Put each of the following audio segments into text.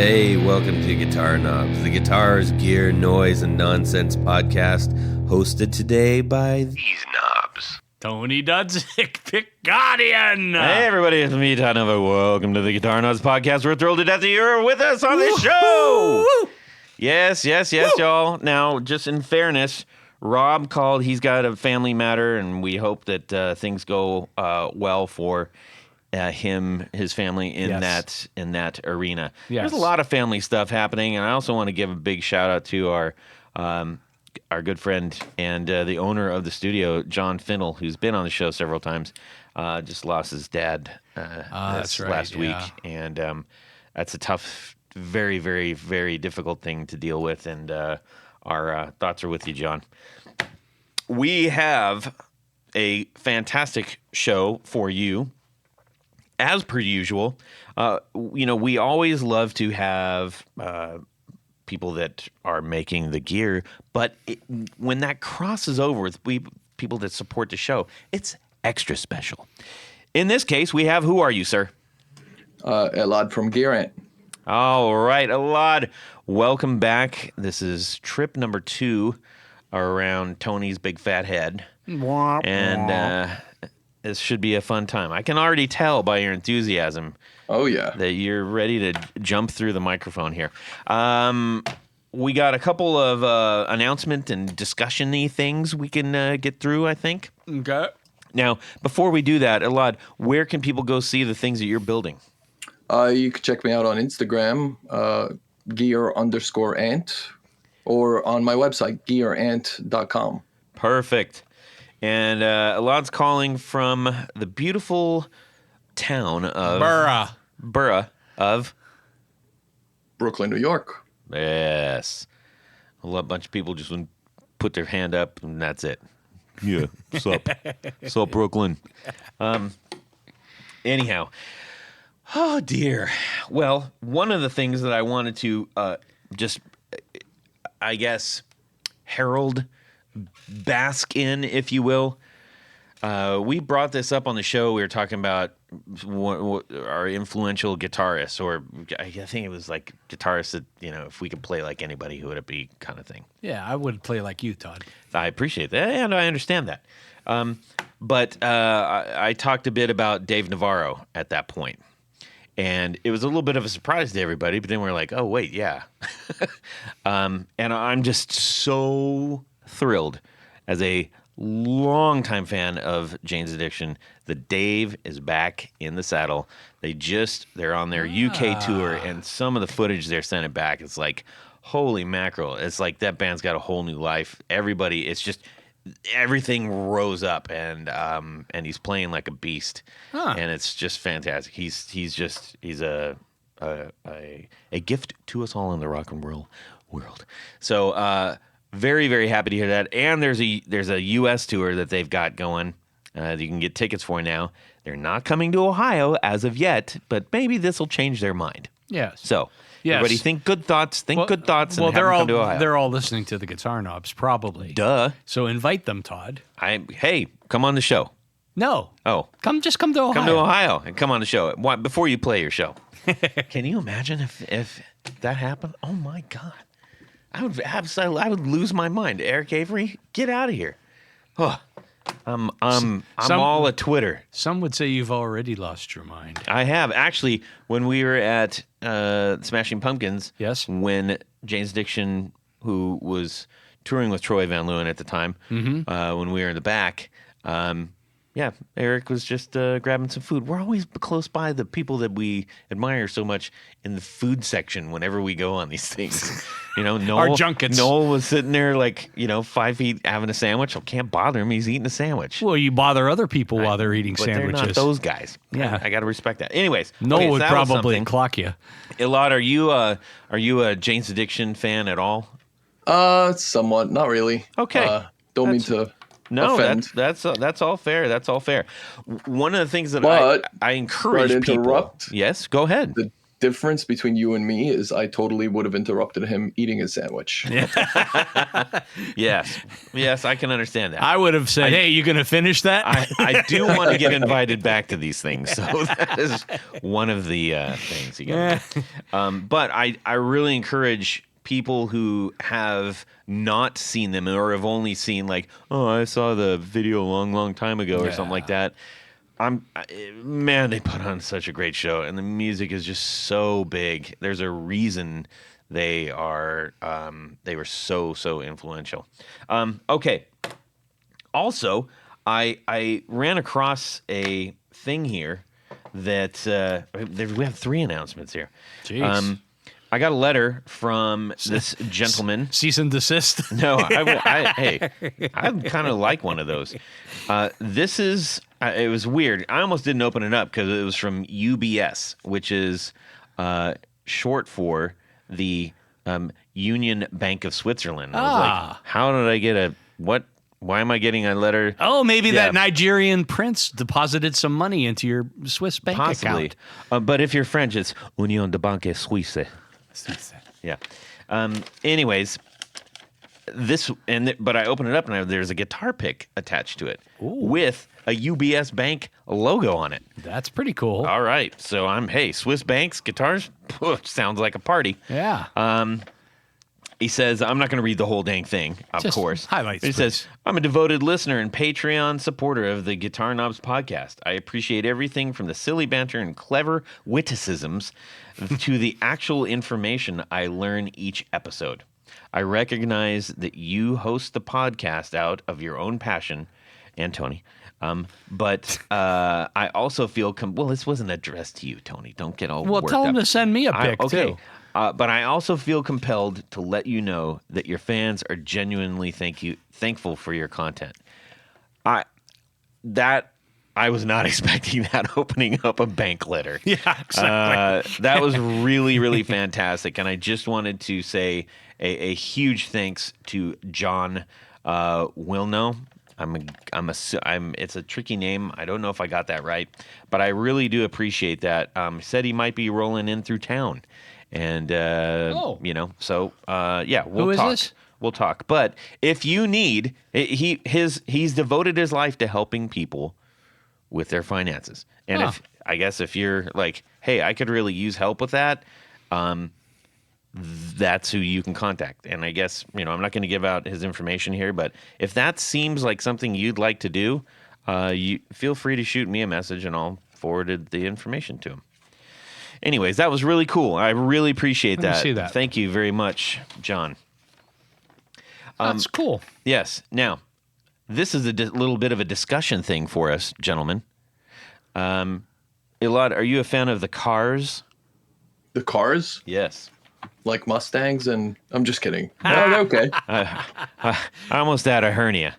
Hey, welcome to Guitar Knobs, the guitars, gear, noise, and nonsense podcast, hosted today by these knobs. Tony Dudzik, Picadian. Hey everybody, it's me, Todd. Welcome to the Guitar Knobs podcast. We're thrilled to death that you're with us on this show. Yes, y'all. Now, just in fairness, Rob called. He's got a family matter, and we hope that things go well for him, his family in that arena. Yes. There's a lot of family stuff happening, and I also want to give a big shout out to our good friend and the owner of the studio, John Fennell, who's been on the show several times. Just lost his dad that's right, last week, and that's a tough, very, very, very difficult thing to deal with. And our thoughts are with you, John. We have a fantastic show for you. As per usual, we always love to have people that are making the gear, but when that crosses over with people that support the show, it's extra special. In this case, we have, who are you, sir? Elad from Gear Ant. All right, Elad, welcome back. This is trip number 2 around Tony's big fat head. And this should be a fun time. I can already tell by your enthusiasm. Oh, yeah. That you're ready to jump through the microphone here. We got a couple of announcement and discussion-y things we can get through, I think. Okay. Now, before we do that, Elad, where can people go see the things that you're building? You can check me out on Instagram, gear_ant, or on my website, gearant.com. Perfect. And Elad's calling from the beautiful town of... Borough of... Brooklyn, New York. Yes. A bunch of people just put their hand up, and that's it. Yeah, sup. Sup, Brooklyn. Anyhow. Oh, dear. Well, one of the things that I wanted to herald, bask in, if you will. We brought this up on the show. We were talking about our influential guitarists, or I think it was like guitarists that, if we could play like anybody, who would it be, kind of thing. Yeah, I would play like you, Todd. I appreciate that, and I understand that. But I talked a bit about Dave Navarro at that point. And it was a little bit of a surprise to everybody, but then we're like, oh, wait, yeah. And I'm just so thrilled as a longtime fan of Jane's Addiction that Dave is back in the saddle. They're on their UK tour, and some of the footage they're sending back, it's like, holy mackerel. It's like that band's got a whole new life. Everybody, it's just everything rose up, and he's playing like a beast, and it's just fantastic. He's a gift to us all in the rock and roll world. So very, very happy to hear that. And there's a U.S. tour that they've got going. You can get tickets for now. They're not coming to Ohio as of yet, but maybe this will change their mind. Yes. So everybody think good thoughts. Good thoughts. And well, come to Ohio. They're all listening to the Guitar Knobs, probably. Duh. So invite them, Todd. Hey, come on the show. No. Oh. Just come to Ohio. Come to Ohio and come on the show. Before you play your show. Can you imagine if that happened? Oh, my God. I would lose my mind. Eric Avery, get out of here. Oh, I'm all a Twitter. Some would say you've already lost your mind. I have. Actually, when we were at Smashing Pumpkins, yes, when Jane's Addiction, who was touring with Troy Van Leeuwen at the time, when we were in the back, Eric was just grabbing some food. We're always close by the people that we admire so much in the food section whenever we go on these things. Noel, our junkets. Noel was sitting there 5 feet having a sandwich. I can't bother him. He's eating a sandwich. Well, you bother other people while they're eating but sandwiches. They're not those guys. Yeah. I got to respect that. Anyways. Noel would probably clock you. Elad, are you a Jane's Addiction fan at all? Somewhat. Not really. Okay. Don't mean to... No, offend. that's all fair. That's all fair. One of the things that I encourage people. Yes, go ahead. difference between you and me is I totally would have interrupted him eating his sandwich. Yes, I can understand that. I would have said, "Hey, you going to finish that?" I do want to get invited back to these things, so that is one of the things you got. But I really encourage people who have not seen them or have only seen like, oh, I saw the video a long time ago or something like that. Man, they put on such a great show, and the music is just so big. There's a reason they were so influential. Okay. Also, I ran across a thing here that we have 3 announcements here. Jeez. I got a letter from this gentleman. Cease and desist. No, I kind of like one of those. This is, it was weird. I almost didn't open it up because it was from UBS, which is short for the Union Bank of Switzerland. I was like, how did I get why am I getting a letter? Oh, maybe that Nigerian prince deposited some money into your Swiss bank account. But if you're French, it's Union de Banque Suisse. Yeah. Anyways, but I open it up and there's a guitar pick attached to it with a UBS bank logo on it. That's pretty cool. All right. So Swiss banks, guitars, sounds like a party. Yeah. He says, I'm not going to read the whole dang thing, of Just course. Highlights. He says, I'm a devoted listener and Patreon supporter of the Guitar Knobs podcast. I appreciate everything from the silly banter and clever witticisms to the actual information I learn each episode. I recognize that you host the podcast out of your own passion, and Tony. But I also feel this wasn't addressed to you, Tony. Don't get all worked up. Well, tell him to send me a pic too. But I also feel compelled to let you know that your fans are genuinely thankful for your content. I was not expecting that opening up a bank letter. Yeah, exactly. That was really, really fantastic. And I just wanted to say a huge thanks to John Wilno. It's a tricky name. I don't know if I got that right, but I really do appreciate that. Said he might be rolling in through town. And, we'll Who talk. Is this? We'll talk. But if you need, he's devoted his life to helping people with their finances. And if you're like, hey, I could really use help with that, that's who you can contact. And I guess, I'm not going to give out his information here, but if that seems like something you'd like to do, you feel free to shoot me a message and I'll forward the information to him. Anyways, that was really cool. I really appreciate that. See that. Thank you very much, John. That's cool. Yes. Now, this is a little bit of a discussion thing for us, gentlemen. Elad, are you a fan of the Cars? The Cars? Yes. Like Mustangs? And I'm just kidding. No, they're okay. I almost had a hernia.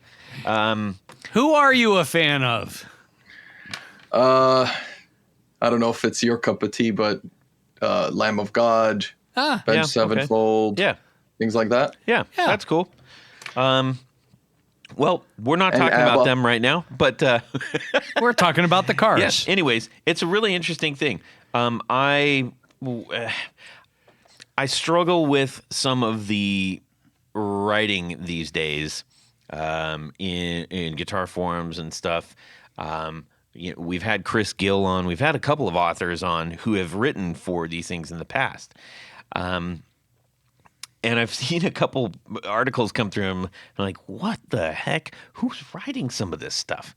Who are you a fan of? I don't know if it's your cup of tea, but Lamb of God, Bench Sevenfold, things like that. Yeah, that's cool. Well, we're not talking about them right now, but we're talking about the Cars. Yes. Anyways, it's a really interesting thing. I struggle with some of the writing these days in guitar forums and stuff. We've had Chris Gill on. We've had a couple of authors on who have written for these things in the past. And I've seen a couple articles come through and I'm like, what the heck? Who's writing some of this stuff?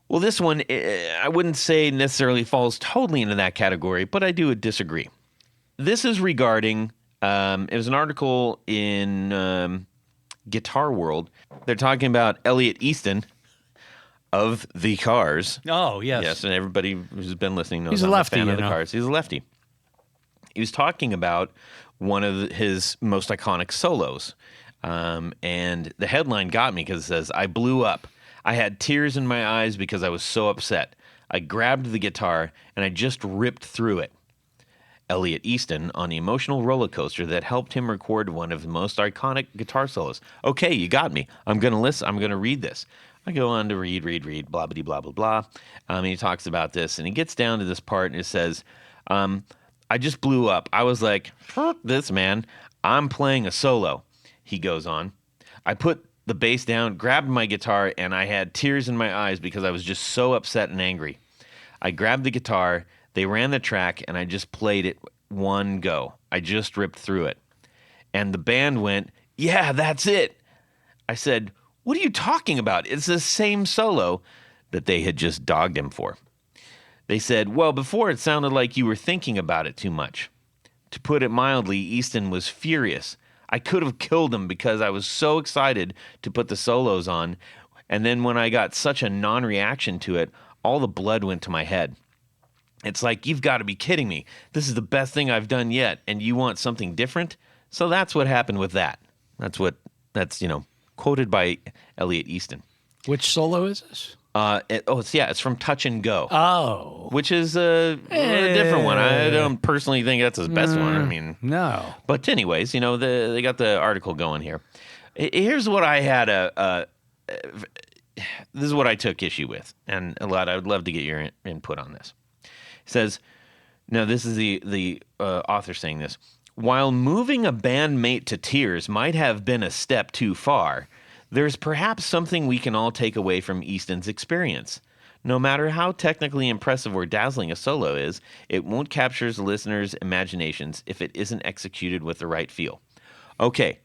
Well, this one, I wouldn't say necessarily falls totally into that category, but I do disagree. This is regarding, it was an article in Guitar World. They're talking about Elliot Easton of the Cars. Oh, yes. Yes, and everybody who's been listening knows he's a lefty, fan of the Cars. He's a lefty. He was talking about one of his most iconic solos. And the headline got me because it says, I blew up. I had tears in my eyes because I was so upset. I grabbed the guitar and I just ripped through it. Elliot Easton on the emotional roller coaster that helped him record one of the most iconic guitar solos. Okay, you got me. I'm going to listen. I'm going to read this. I go on to read, blah, blah, blah, blah, blah. And he talks about this, and he gets down to this part, and it says, I just blew up. I was like, fuck this, man. I'm playing a solo. He goes on. I put the bass down, grabbed my guitar, and I had tears in my eyes because I was just so upset and angry. I grabbed the guitar, they ran the track, and I just played it one go. I just ripped through it. And the band went, yeah, that's it. I said, what are you talking about? It's the same solo that they had just dogged him for. They said, well, before it sounded like you were thinking about it too much. To put it mildly, Easton was furious. I could have killed him because I was so excited to put the solos on. And then when I got such a non-reaction to it, all the blood went to my head. It's like, you've got to be kidding me. This is the best thing I've done yet, and you want something different? So that's what happened with that. That's quoted by Elliot Easton. Which solo is this? It's from Touch and Go. Oh. Which is a different one. I don't personally think that's his best one. I mean, no. But anyways, they got the article going here. Here's what I had this is what I took issue with. And Elad, I would love to get your input on this. It says, now this is the author saying this. While moving a bandmate to tears might have been a step too far, there's perhaps something we can all take away from Easton's experience. No matter how technically impressive or dazzling a solo is, it won't capture the listener's imaginations if it isn't executed with the right feel. Okay,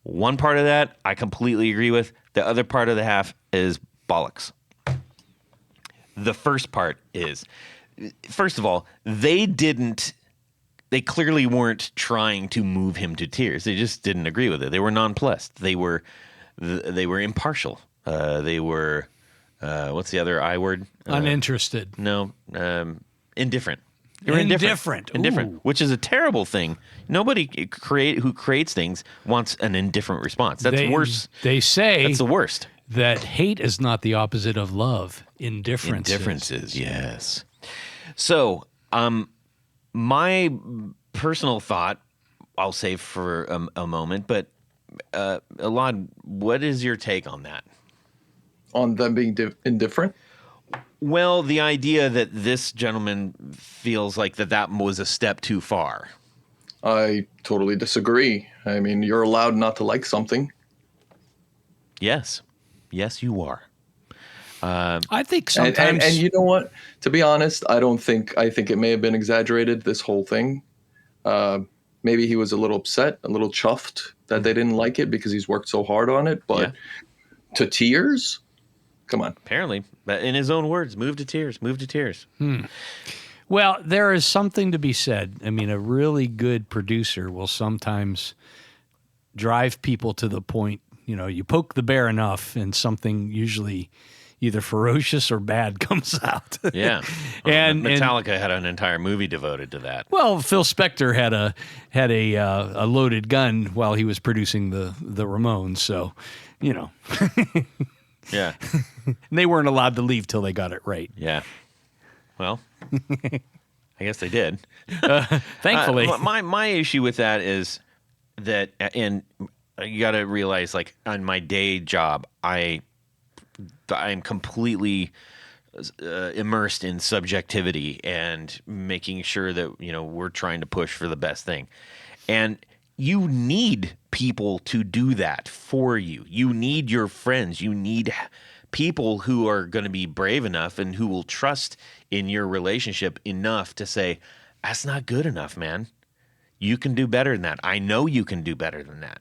one part of that I completely agree with. The other part of the half is bollocks. The first part is, first of all, they clearly weren't trying to move him to tears. They just didn't agree with it. They were nonplussed. They were impartial. They were, what's the other I word? Uninterested. No, indifferent. They were indifferent. Indifferent, which is a terrible thing. Nobody who creates things wants an indifferent response. That's worse. They say that's the worst. That hate is not the opposite of love. Indifference. Indifferences, yes. So, my personal thought, I'll save for a moment, but Elad, what is your take on that? On them being indifferent? Well, the idea that this gentleman feels like that was a step too far. I totally disagree. I mean, you're allowed not to like something. Yes. Yes, you are. I think sometimes... And you know what? To be honest, I think it may have been exaggerated, this whole thing. Maybe he was a little upset, a little chuffed that they didn't like it because he's worked so hard on it. But to tears? Come on. Apparently. But in his own words, move to tears. Well, there is something to be said. I mean, a really good producer will sometimes drive people to the point, you poke the bear enough and something usually either ferocious or bad comes out. Yeah. And Metallica had an entire movie devoted to that. Well, Phil Spector had a loaded gun while he was producing the Ramones, so, Yeah. And they weren't allowed to leave till they got it right. Yeah. Well, I guess they did. Thankfully. My issue with that is that, and you got to realize, like, on my day job, I'm completely immersed in subjectivity and making sure that, we're trying to push for the best thing. And you need people to do that for you. You need your friends. You need people who are going to be brave enough and who will trust in your relationship enough to say, that's not good enough, man. You can do better than that. I know you can do better than that.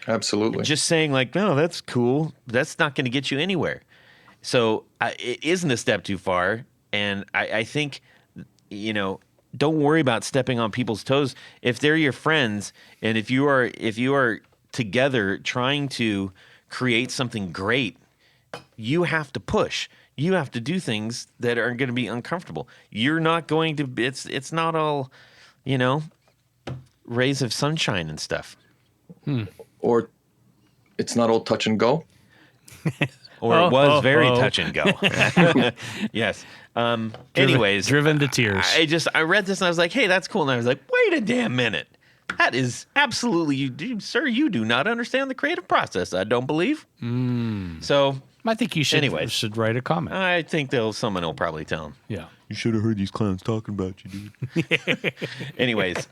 Absolutely. Just saying like, no, that's cool. That's not going to get you anywhere. So it isn't a step too far. And I think, don't worry about stepping on people's toes. If they're your friends and if you are together trying to create something great, you have to push. You have to do things that are going to be uncomfortable. You're not going to, it's not all, rays of sunshine and stuff. Or it's not all touch and go. Or it was very touch and go. Yes. Anyways. Driven to tears. I read this and I was like, hey, that's cool. And I was like, wait a damn minute. That is absolutely, sir, you do not understand the creative process, I don't believe. So I think you should Anyways. should write a comment. I think someone will probably tell him. Yeah. You should have heard these clowns talking about you, dude. Anyways,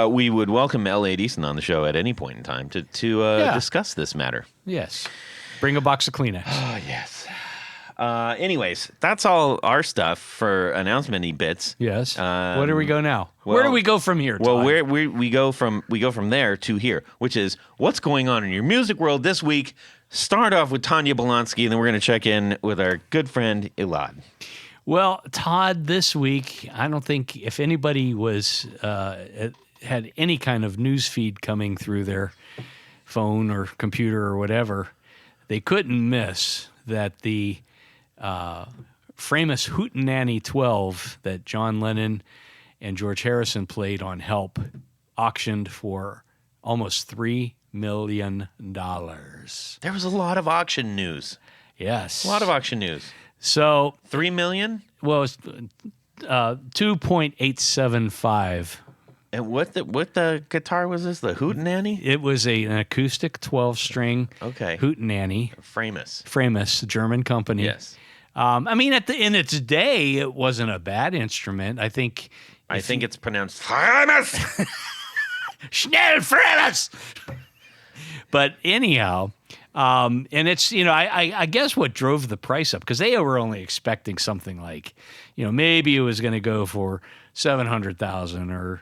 we would welcome L.A. Deason on the show at any point in time to discuss this matter. Yes. Bring a box of Kleenex. Oh, yes. Anyways, that's all our stuff for announcement-y bits. Yes. Where do we go now? well- Where do we go from here, Todd? Well, we go from there to here, which is what's going on in your music world this week. Start off with Tanya Bolonsky, and then we're going to check in with our good friend Elad. Well, Todd, this week, I don't think if anybody was had any kind of news feed coming through their phone or computer or whatever, they couldn't miss that the famous Hootenanny 12 that John Lennon and George Harrison played on Help auctioned for almost $3 million. There was a lot of auction news. Yes. A lot of auction news. So, $3 million? well, it's 2.875. And what the guitar was this? The Hootenanny? It was an acoustic 12-string Okay. Hootenanny, Framus. German company. Yes. I mean, in its day, it wasn't a bad instrument. I think it's pronounced Framus. Schnell Framus. But anyhow, and it's, I guess what drove the price up, because they were only expecting something like, maybe it was going to go for $700,000 or,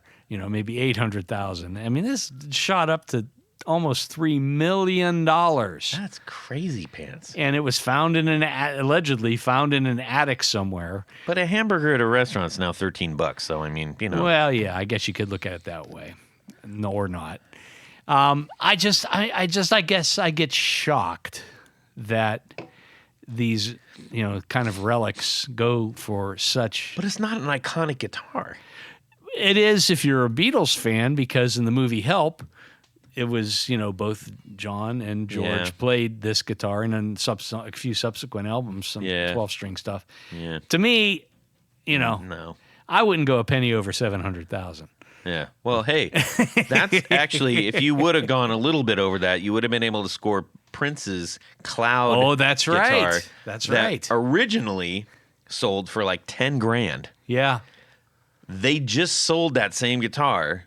maybe $800,000. I mean, this shot up to almost $3 million. That's crazy pants. And it was allegedly found in an attic somewhere. But a hamburger at a restaurant's now $13. So I mean, Well, yeah, I guess you could look at it that way, no, or not. I guess I get shocked that these, kind of relics go for such. But it's not an iconic guitar. It is if you're a Beatles fan, because in the movie Help, it was, both John and George played this guitar, and then a few subsequent albums, some 12-string stuff. Yeah. To me, No. I wouldn't go a penny over $700,000. Yeah. Well, hey, that's actually, if you would have gone a little bit over that, you would have been able to score Prince's Cloud. Oh, that's guitar right. That's right. That originally sold for like $10,000. Yeah. They just sold that same guitar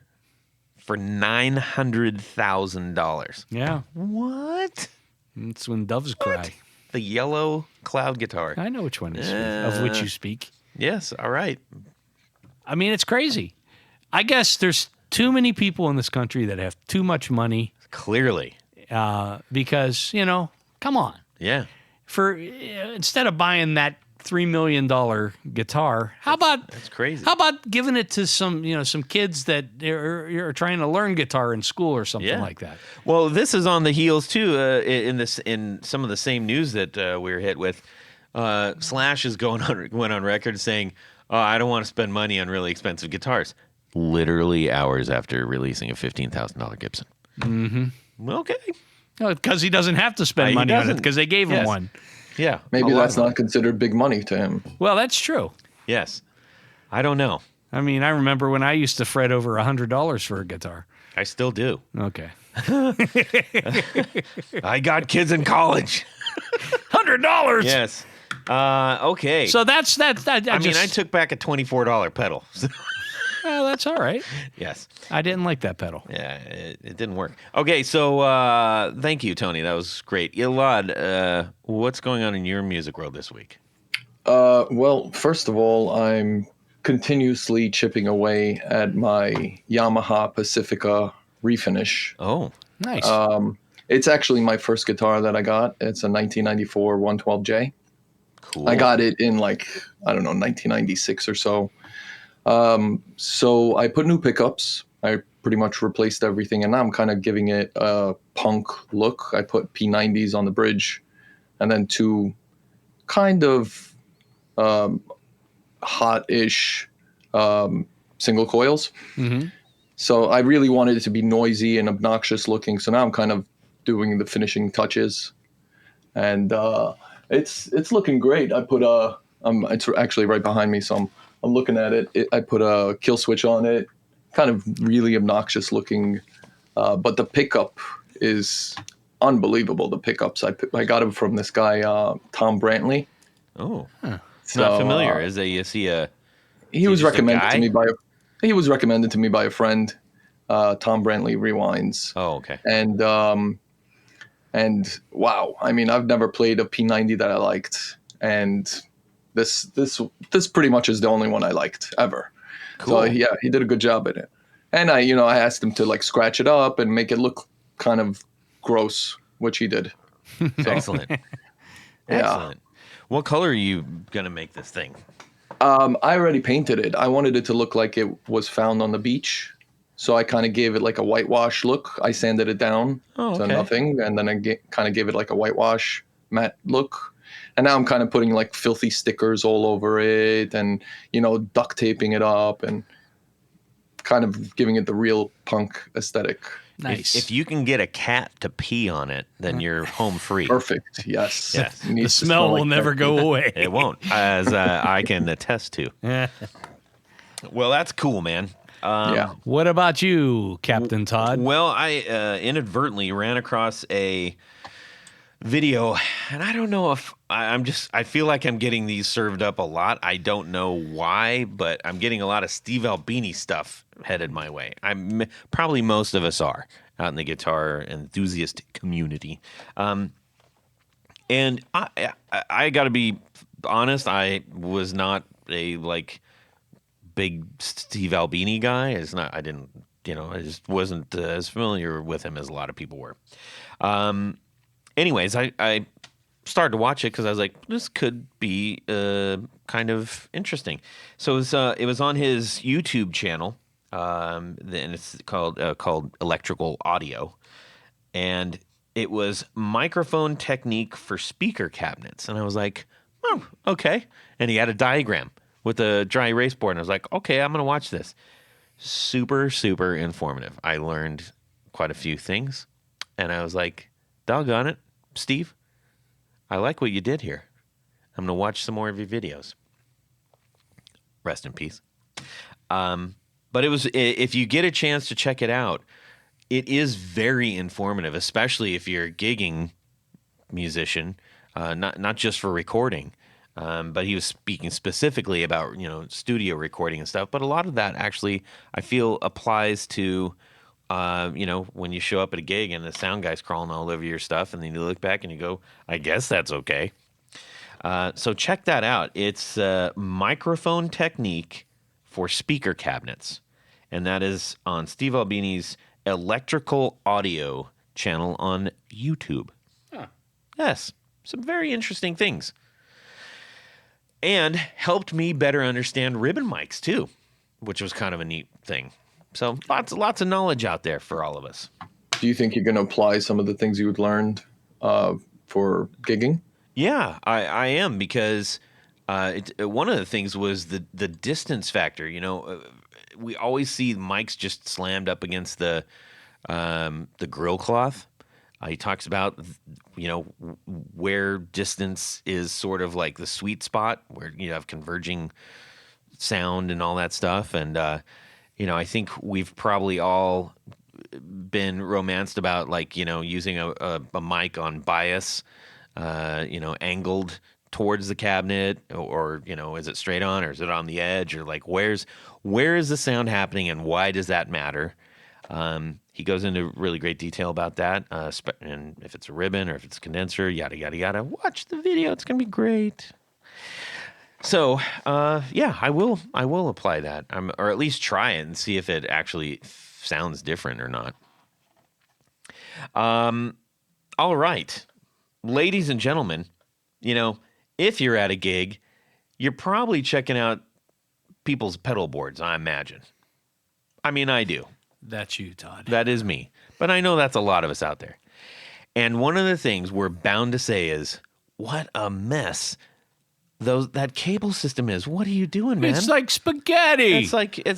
for $900,000. Yeah. What? It's when doves cry. The yellow Cloud guitar. I know which one it is, of which you speak. Yes. All right. I mean, it's crazy. I guess there's too many people in this country that have too much money. Clearly. Because, come on. Yeah. Instead of buying that $3 million guitar, That's crazy. How about giving it to some kids that are trying to learn guitar in school or something like that? Well, this is on the heels too. In some of the same news that we were hit with, Slash went on record saying, "Oh, I don't want to spend money on really expensive guitars." Literally hours after releasing a $15,000 Gibson. Mm-hmm. Okay. Because he doesn't have to spend money on it because they gave him one. Yeah. Maybe that's not considered big money to him. Well, that's true. Yes. I don't know. I mean, I remember when I used to fret over $100 for a guitar. I still do. Okay. I got kids in college. $100. Yes. Okay. So that's that. I took back a $24 pedal. Well, that's all right. Yes. I didn't like that pedal. Yeah, it didn't work. Okay, so thank you, Tony. That was great. Elad, what's going on in your music world this week? Well, first of all, I'm continuously chipping away at my Yamaha Pacifica refinish. Oh, Nice. It's actually my first guitar that I got. It's a 1994 112J. cool. I got it in 1996 or so. So I put new pickups. I pretty much replaced everything, and now I'm kind of giving it a punk look. I put P90s on the bridge, and then two kind of hot-ish single coils. Mm-hmm. So I really wanted it to be noisy and obnoxious looking. So now I'm kind of doing the finishing touches, and it's looking great. I put it's actually right behind me, so I'm looking at it. I put a kill switch on it, kind of really obnoxious looking, but the pickup is unbelievable. The pickups I got them from this guy Tom Brantley. Oh, So, not familiar. Is he a? He was just a recommended guy? to me by he was recommended to me by a friend. Tom Brantley Rewinds. Oh, okay. And wow, I mean, I've never played a P90 that I liked, and this pretty much is the only one I liked ever. Cool. So yeah, he did a good job at it. And I asked him to like scratch it up and make it look kind of gross, which he did. So, Excellent. yeah. Excellent. What color are you gonna make this thing? I already painted it. I wanted it to look like it was found on the beach. So I kind of gave it like a whitewash look. I sanded it down to nothing, and then I kind of gave it like a whitewash matte look. And now I'm kind of putting like filthy stickers all over it, and duct taping it up, and kind of giving it the real punk aesthetic. Nice. If you can get a cat to pee on it, then you're home free. Perfect. Yes. Yes. It The needs to smell will like never that. go away. It won't, as I can attest to. Well, that's cool, man. Yeah. What about you, Captain Todd? Well, I inadvertently ran across a video, and I don't know if I feel like I'm getting these served up a lot. I don't know why, but I'm getting a lot of Steve Albini stuff headed my way. Probably most of us are out in the guitar enthusiast community. And I got to be honest, I was not a big Steve Albini guy. I just wasn't as familiar with him as a lot of people were. Anyways, I started to watch it because I was like, this could be kind of interesting. So it was on his YouTube channel, and it's called Electrical Audio, and it was microphone technique for speaker cabinets, and I was like, oh, okay. And he had a diagram with a dry erase board, and I was like, okay, I'm gonna watch this. Super, super informative. I learned quite a few things, and I was like, doggone it, Steve, I like what you did here. I'm going to watch some more of your videos. Rest in peace. But if you get a chance to check it out, it is very informative, especially if you're a gigging musician, not just for recording. But he was speaking specifically about, studio recording and stuff. But a lot of that actually, I feel, applies to when you show up at a gig and the sound guy's crawling all over your stuff, and then you look back and you go, I guess that's okay. So check that out. It's microphone technique for speaker cabinets. And that is on Steve Albini's Electrical Audio channel on YouTube. Huh. Yes, some very interesting things. And helped me better understand ribbon mics too, which was kind of a neat thing. So lots of knowledge out there for all of us. Do you think you're going to apply some of the things you learned for gigging? Yeah, I am, because one of the things was the distance factor. We always see mics just slammed up against the grill cloth. He talks about where distance is sort of like the sweet spot, where you have converging sound and all that stuff, and I think we've probably all been romanced about using a mic on bias, angled towards the cabinet, or is it straight on, or is it on the edge, or where is the sound happening, and why does that matter? He goes into really great detail about that, and if it's a ribbon or if it's a condenser, yada yada yada. Watch the video; it's gonna be great. So, I will apply that, or at least try it and see if it actually sounds different or not. All right, ladies and gentlemen, if you're at a gig, you're probably checking out people's pedal boards, I imagine. I mean, I do. That's you, Todd. That is me. But I know that's a lot of us out there. And one of the things we're bound to say is, what a mess that cable system is. What are you doing, man? It's like spaghetti. It's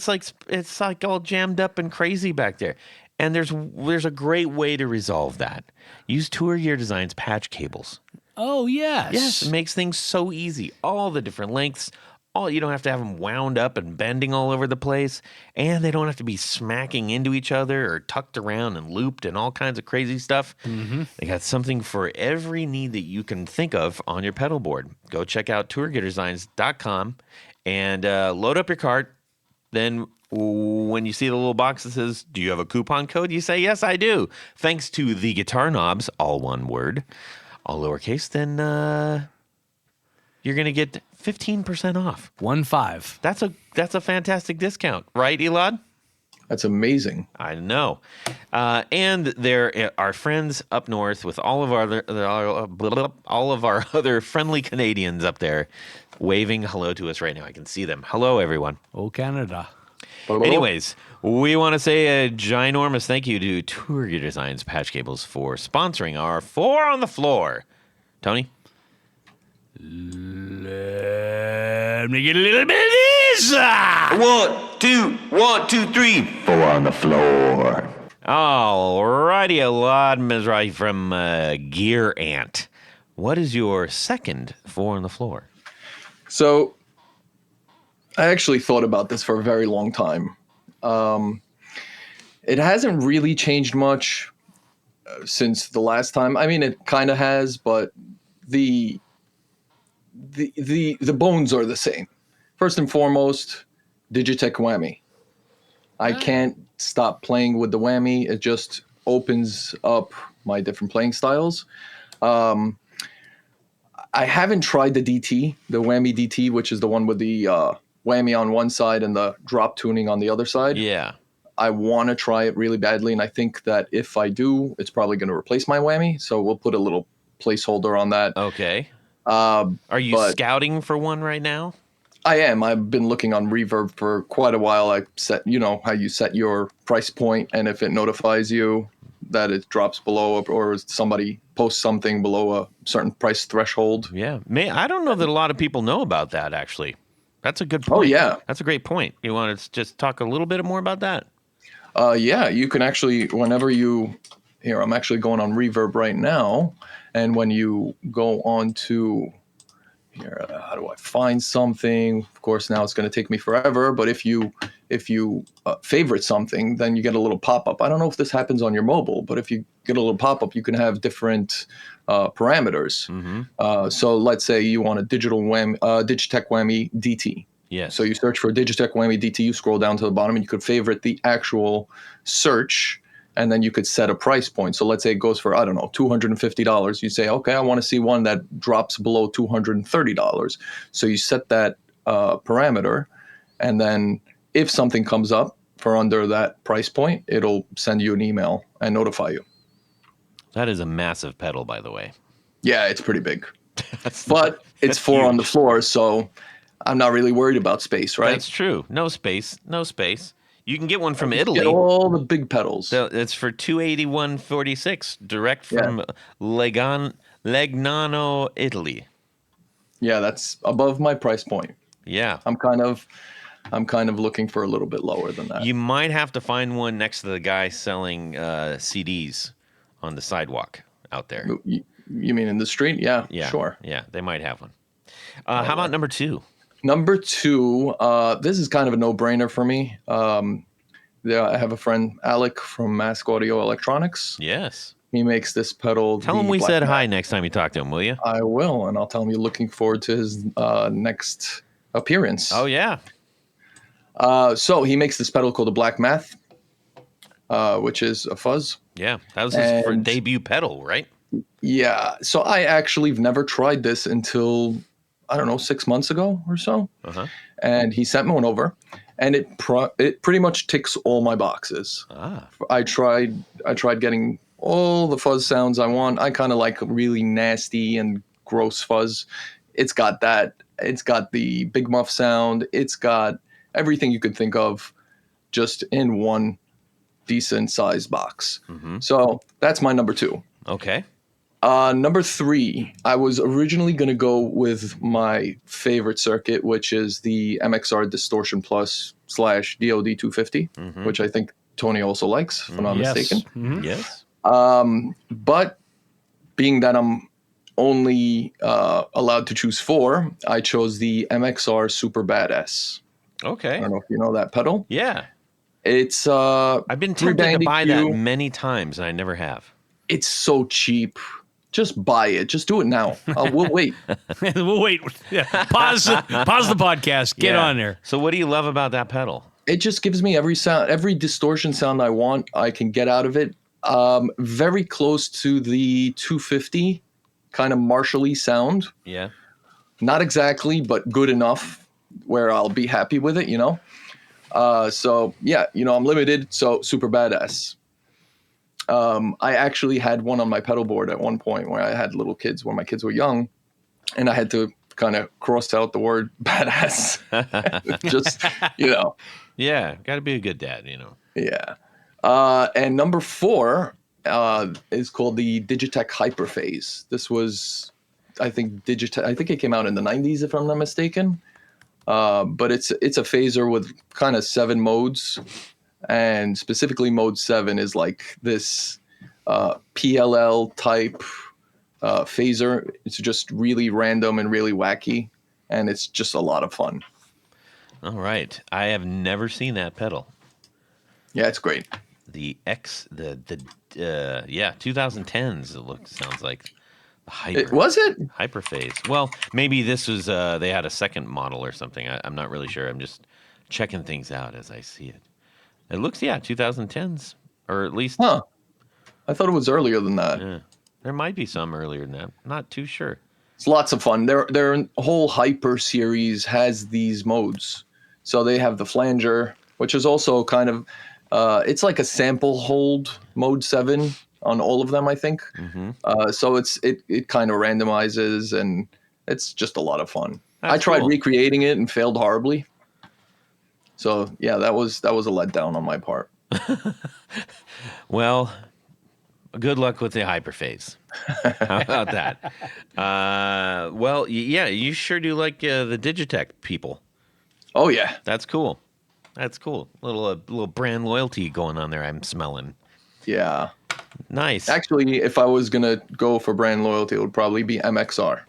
like all jammed up and crazy back there. And there's a great way to resolve that. Use Tour Gear Design's patch cables. Oh, yes. Yes, it makes things so easy. All the different lengths, You don't have to have them wound up and bending all over the place, and they don't have to be smacking into each other or tucked around and looped and all kinds of crazy stuff. They got something for every need that you can think of on your pedal board. Go check out tourguitardesigns.com and load up your cart. Then when you see the little box that says, do you have a coupon code? You say, yes, I do. Thanks to the Guitar Knobs, all one word, all lowercase, then you're going to get 15% off. 15. That's a fantastic discount, right, Elad? That's amazing. I know. And there are friends up north with all of our other friendly Canadians up there waving hello to us right now. I can see them. Hello, everyone. Oh, Canada. Anyways, we want to say a ginormous thank you to Tour Gear Designs Patch Cables for sponsoring our 4 on the Floor. Tony? Let me get a little bit of this. 1, 2, 3. 4 on the floor. All righty, Elad Mezrahi from Gear Ant. What is your second 4 on the floor? So I actually thought about this for a very long time. It hasn't really changed much since the last time. I mean, it kind of has, but the bones are the same. First and foremost, Digitech whammy. I can't stop playing with the whammy. It just opens up my different playing styles. I haven't tried the DT, the whammy DT, which is the one with the whammy on one side and the drop tuning on the other side. Yeah. I want to try it really badly, and I think that if I do, it's probably going to replace my whammy. So we'll put a little placeholder on that. Okay. Are you scouting for one right now? I am. I've been looking on Reverb for quite a while. I set, how you set your price point, and if it notifies you that it drops below, or somebody posts something below a certain price threshold. Yeah. I don't know that a lot of people know about that, actually. That's a good point. Oh, yeah. That's a great point. You want to just talk a little bit more about that? Yeah, you can actually, whenever here, I'm actually going on Reverb right now. And when you go on to here, how do I find something? Of course, now it's going to take me forever. But if you favorite something, then you get a little pop-up. I don't know if this happens on your mobile, but if you get a little pop-up, you can have different parameters. Mm-hmm. So let's say you want a Digitech whammy DT. Yes. So you search for Digitech whammy DT, you scroll down to the bottom, and you could favorite the actual search, and then you could set a price point. So let's say it goes for, I don't know, $250. You say, okay, I want to see one that drops below $230. So you set that parameter, and then if something comes up for under that price point, it'll send you an email and notify you. That is a massive pedal, by the way. Yeah, it's pretty big. But it's 4 on the floor, so I'm not really worried about space, right? That's true. No space. You can get one from Italy. Get all the big pedals. So it's for $281.46, direct from Legnano, Italy. Yeah, that's above my price point. Yeah. I'm kind of looking for a little bit lower than that. You might have to find one next to the guy selling CDs on the sidewalk out there. You mean in the street? Yeah, sure. Yeah, they might have one. How about number 2? Number 2, this is kind of a no-brainer for me. I have a friend, Alec, from Mask Audio Electronics. Yes. He makes this pedal. Tell him we said hi next time you talk to him, will you? I will, and I'll tell him you're looking forward to his next appearance. Oh, yeah. So he makes this pedal called the Black Math, which is a fuzz. Yeah, that was his debut pedal, right? Yeah, so I actually have never tried this until, I don't know, 6 months ago or so. Uh-huh. And he sent me one over, and it pretty much ticks all my boxes. I tried getting all the fuzz sounds I want. I kind of like really nasty and gross fuzz. It's got that. It's got the big muff sound. It's got everything you could think of just in one decent sized box. Mm-hmm. So that's my number 2. Okay. Number 3, I was originally going to go with my favorite circuit, which is the MXR Distortion Plus / DOD 250, which I think Tony also likes, if I'm not mistaken. Mm-hmm. Yes. But being that I'm only allowed to choose 4, I chose the MXR Super Badass. Okay. I don't know if you know that pedal. Yeah. It's I've been tempted to buy that EQ. many times, and I never have. It's so cheap. Just buy it. Just do it now. We'll wait. We'll wait. Yeah. Pause the podcast. Get Yeah. on there. So what do you love about that pedal? It just gives me every sound, every distortion sound I want. I can get out of it. Very close to the 250 kind of Marshall-y sound. Yeah. Not exactly, but good enough where I'll be happy with it, you know? So yeah, you know, I'm limited. So Super Badass. I actually had one on my pedal board at one point where I had little kids when my kids were young, and I had to kind of cross out the word badass. Just, you know. Yeah. Got to be a good dad, you know. Yeah. And number 4 is called the Digitech Hyperphase. This was, I think it came out in the 90s, if I'm not mistaken. But it's a phaser with kind of 7 modes. And specifically mode 7 is like this PLL type phaser. It's just really random and really wacky, and it's just a lot of fun. All right. I have never seen that pedal. Yeah, it's great. The 2010s sounds like the Was it? Hyperphase. Well, maybe this was they had a second model or something. I'm not really sure. I'm just checking things out as I see it. It looks 2010s, or at least. Huh. I thought it was earlier than that. Yeah. There might be some earlier than that. Not too sure. It's lots of fun. Their whole Hyper series has these modes. So they have the flanger, which is also kind of, it's like a sample hold mode 7 on all of them, I think. Mm-hmm. So it kind of randomizes, and it's just a lot of fun. That's I tried cool. recreating it and failed horribly. So yeah, that was a letdown on my part. Well, good luck with the Hyperphase. How about that? Well, yeah, you sure do like the Digitech people. Oh yeah, That's cool. That's cool. Little brand loyalty going on there. I'm smelling. yeah. Nice. Actually, if I was gonna go for brand loyalty, it would probably be MXR.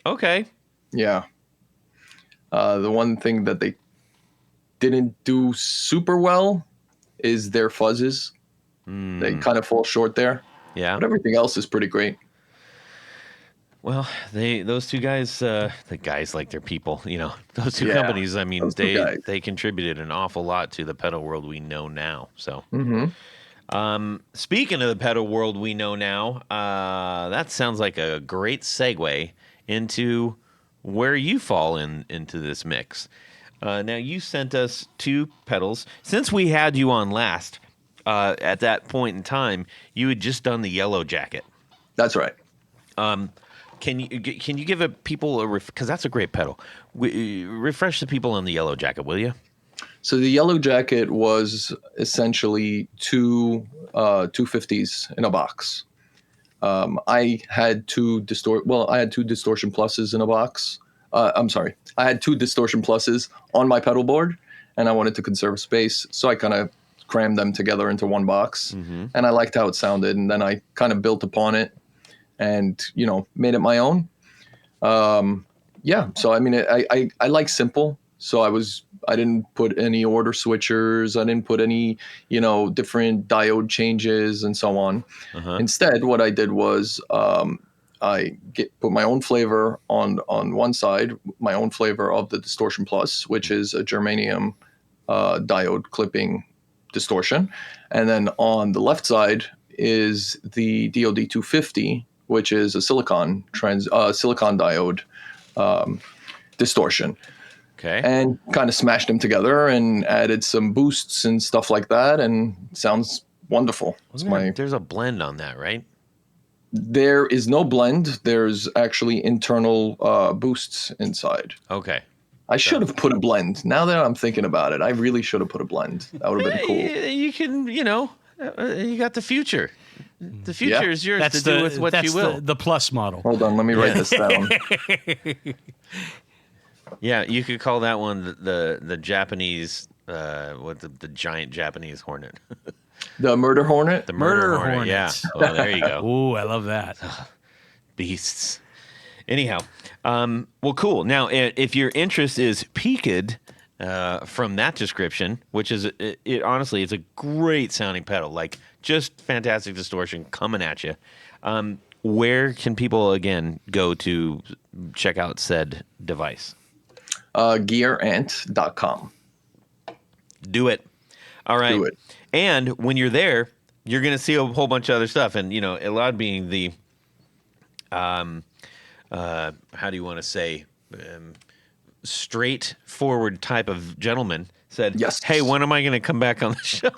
Okay. Yeah. The one thing that they didn't do super well is their fuzzes. They kind of fall short there. Yeah. But everything else is pretty great. Well, those two guys, the guys like their people, you know, those two Yeah, companies. I mean, those two guys. they contributed an awful lot to the pedal world we know now. So, speaking of the pedal world we know now, that sounds like a great segue into where you fall into this mix. Now, you sent us 2 pedals. Since we had you on last, at that point in time, you had just done the Yellow Jacket. That's right. Can you give people because that's a great pedal. Refresh the people on the Yellow Jacket, will you? So the Yellow Jacket was essentially two 250s in a box. I had two distortion pluses in a box. I'm sorry. I had 2 distortion pluses on my pedal board, and I wanted to conserve space, so I kind of crammed them together into one box, and I liked how it sounded, and then I kind of built upon it and, you know, made it my own. Yeah, so I mean, I like simple, so I didn't put any order switchers, I didn't put any, you know, different diode changes and so on. Instead, what I did was I put my own flavor on one side, my own flavor of the Distortion Plus, which is a germanium diode clipping distortion. And then on the left side is the DOD 250, which is a silicon diode distortion. Okay. And kind of smashed them together and added some boosts and stuff like that, and it sounds wonderful. There's a blend on that, right? There is no blend. There's actually internal boosts inside. Okay. I should have put a blend. Now that I'm thinking about it, I really should have put a blend. That would have been cool. You can, you know, you got the future. The future is yours to do with what you will. The plus model. Hold on, let me write this down. Yeah, you could call that one the Japanese, the giant Japanese hornet. The Murder Hornet? The murder hornet. Hornet. Yeah. Well, there you go. Ooh, I love that. Beasts. Anyhow, well, cool. Now, if your interest is piqued from that description, which is honestly, it's a great sounding pedal, like just fantastic distortion coming at you. Where can people again go to check out said device? Gearant.com. Do it. All right. Do it. And when you're there, you're going to see a whole bunch of other stuff. And, Elad being the, how do you want to say, straightforward type of gentleman said, yes. Hey, when am I going to come back on the show?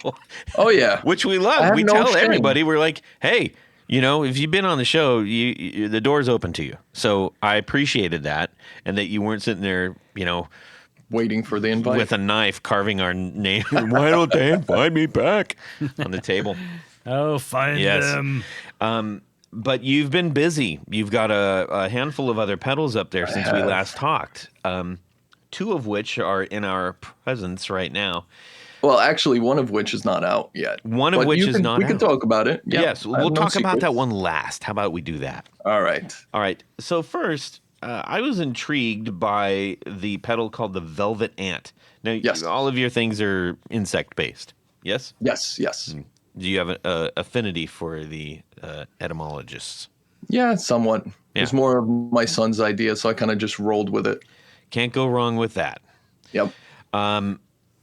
Oh, yeah. Which we love. We tell everybody, we're like, hey, if you've been on the show, the door's open to you. So I appreciated that, and that you weren't sitting there, waiting for the invite with a knife carving our name. Why don't they invite me back on the table? Oh, find them. But you've been busy. You've got a handful of other pedals up there since we last talked. Two of which are in our presence right now. Well, actually, one of which is not out yet. One of which is not out. We can talk about it. Yeah, yes, we'll talk about that one last. How about we do that? All right. All right. So first, I was intrigued by the pedal called the Velvet Ant. Now, yes. All of your things are insect-based, yes? Yes. Do you have an affinity for the etymologists? Yeah, somewhat. Yeah. It's more of my son's idea, so I kind of just rolled with it. Can't go wrong with that. Yep.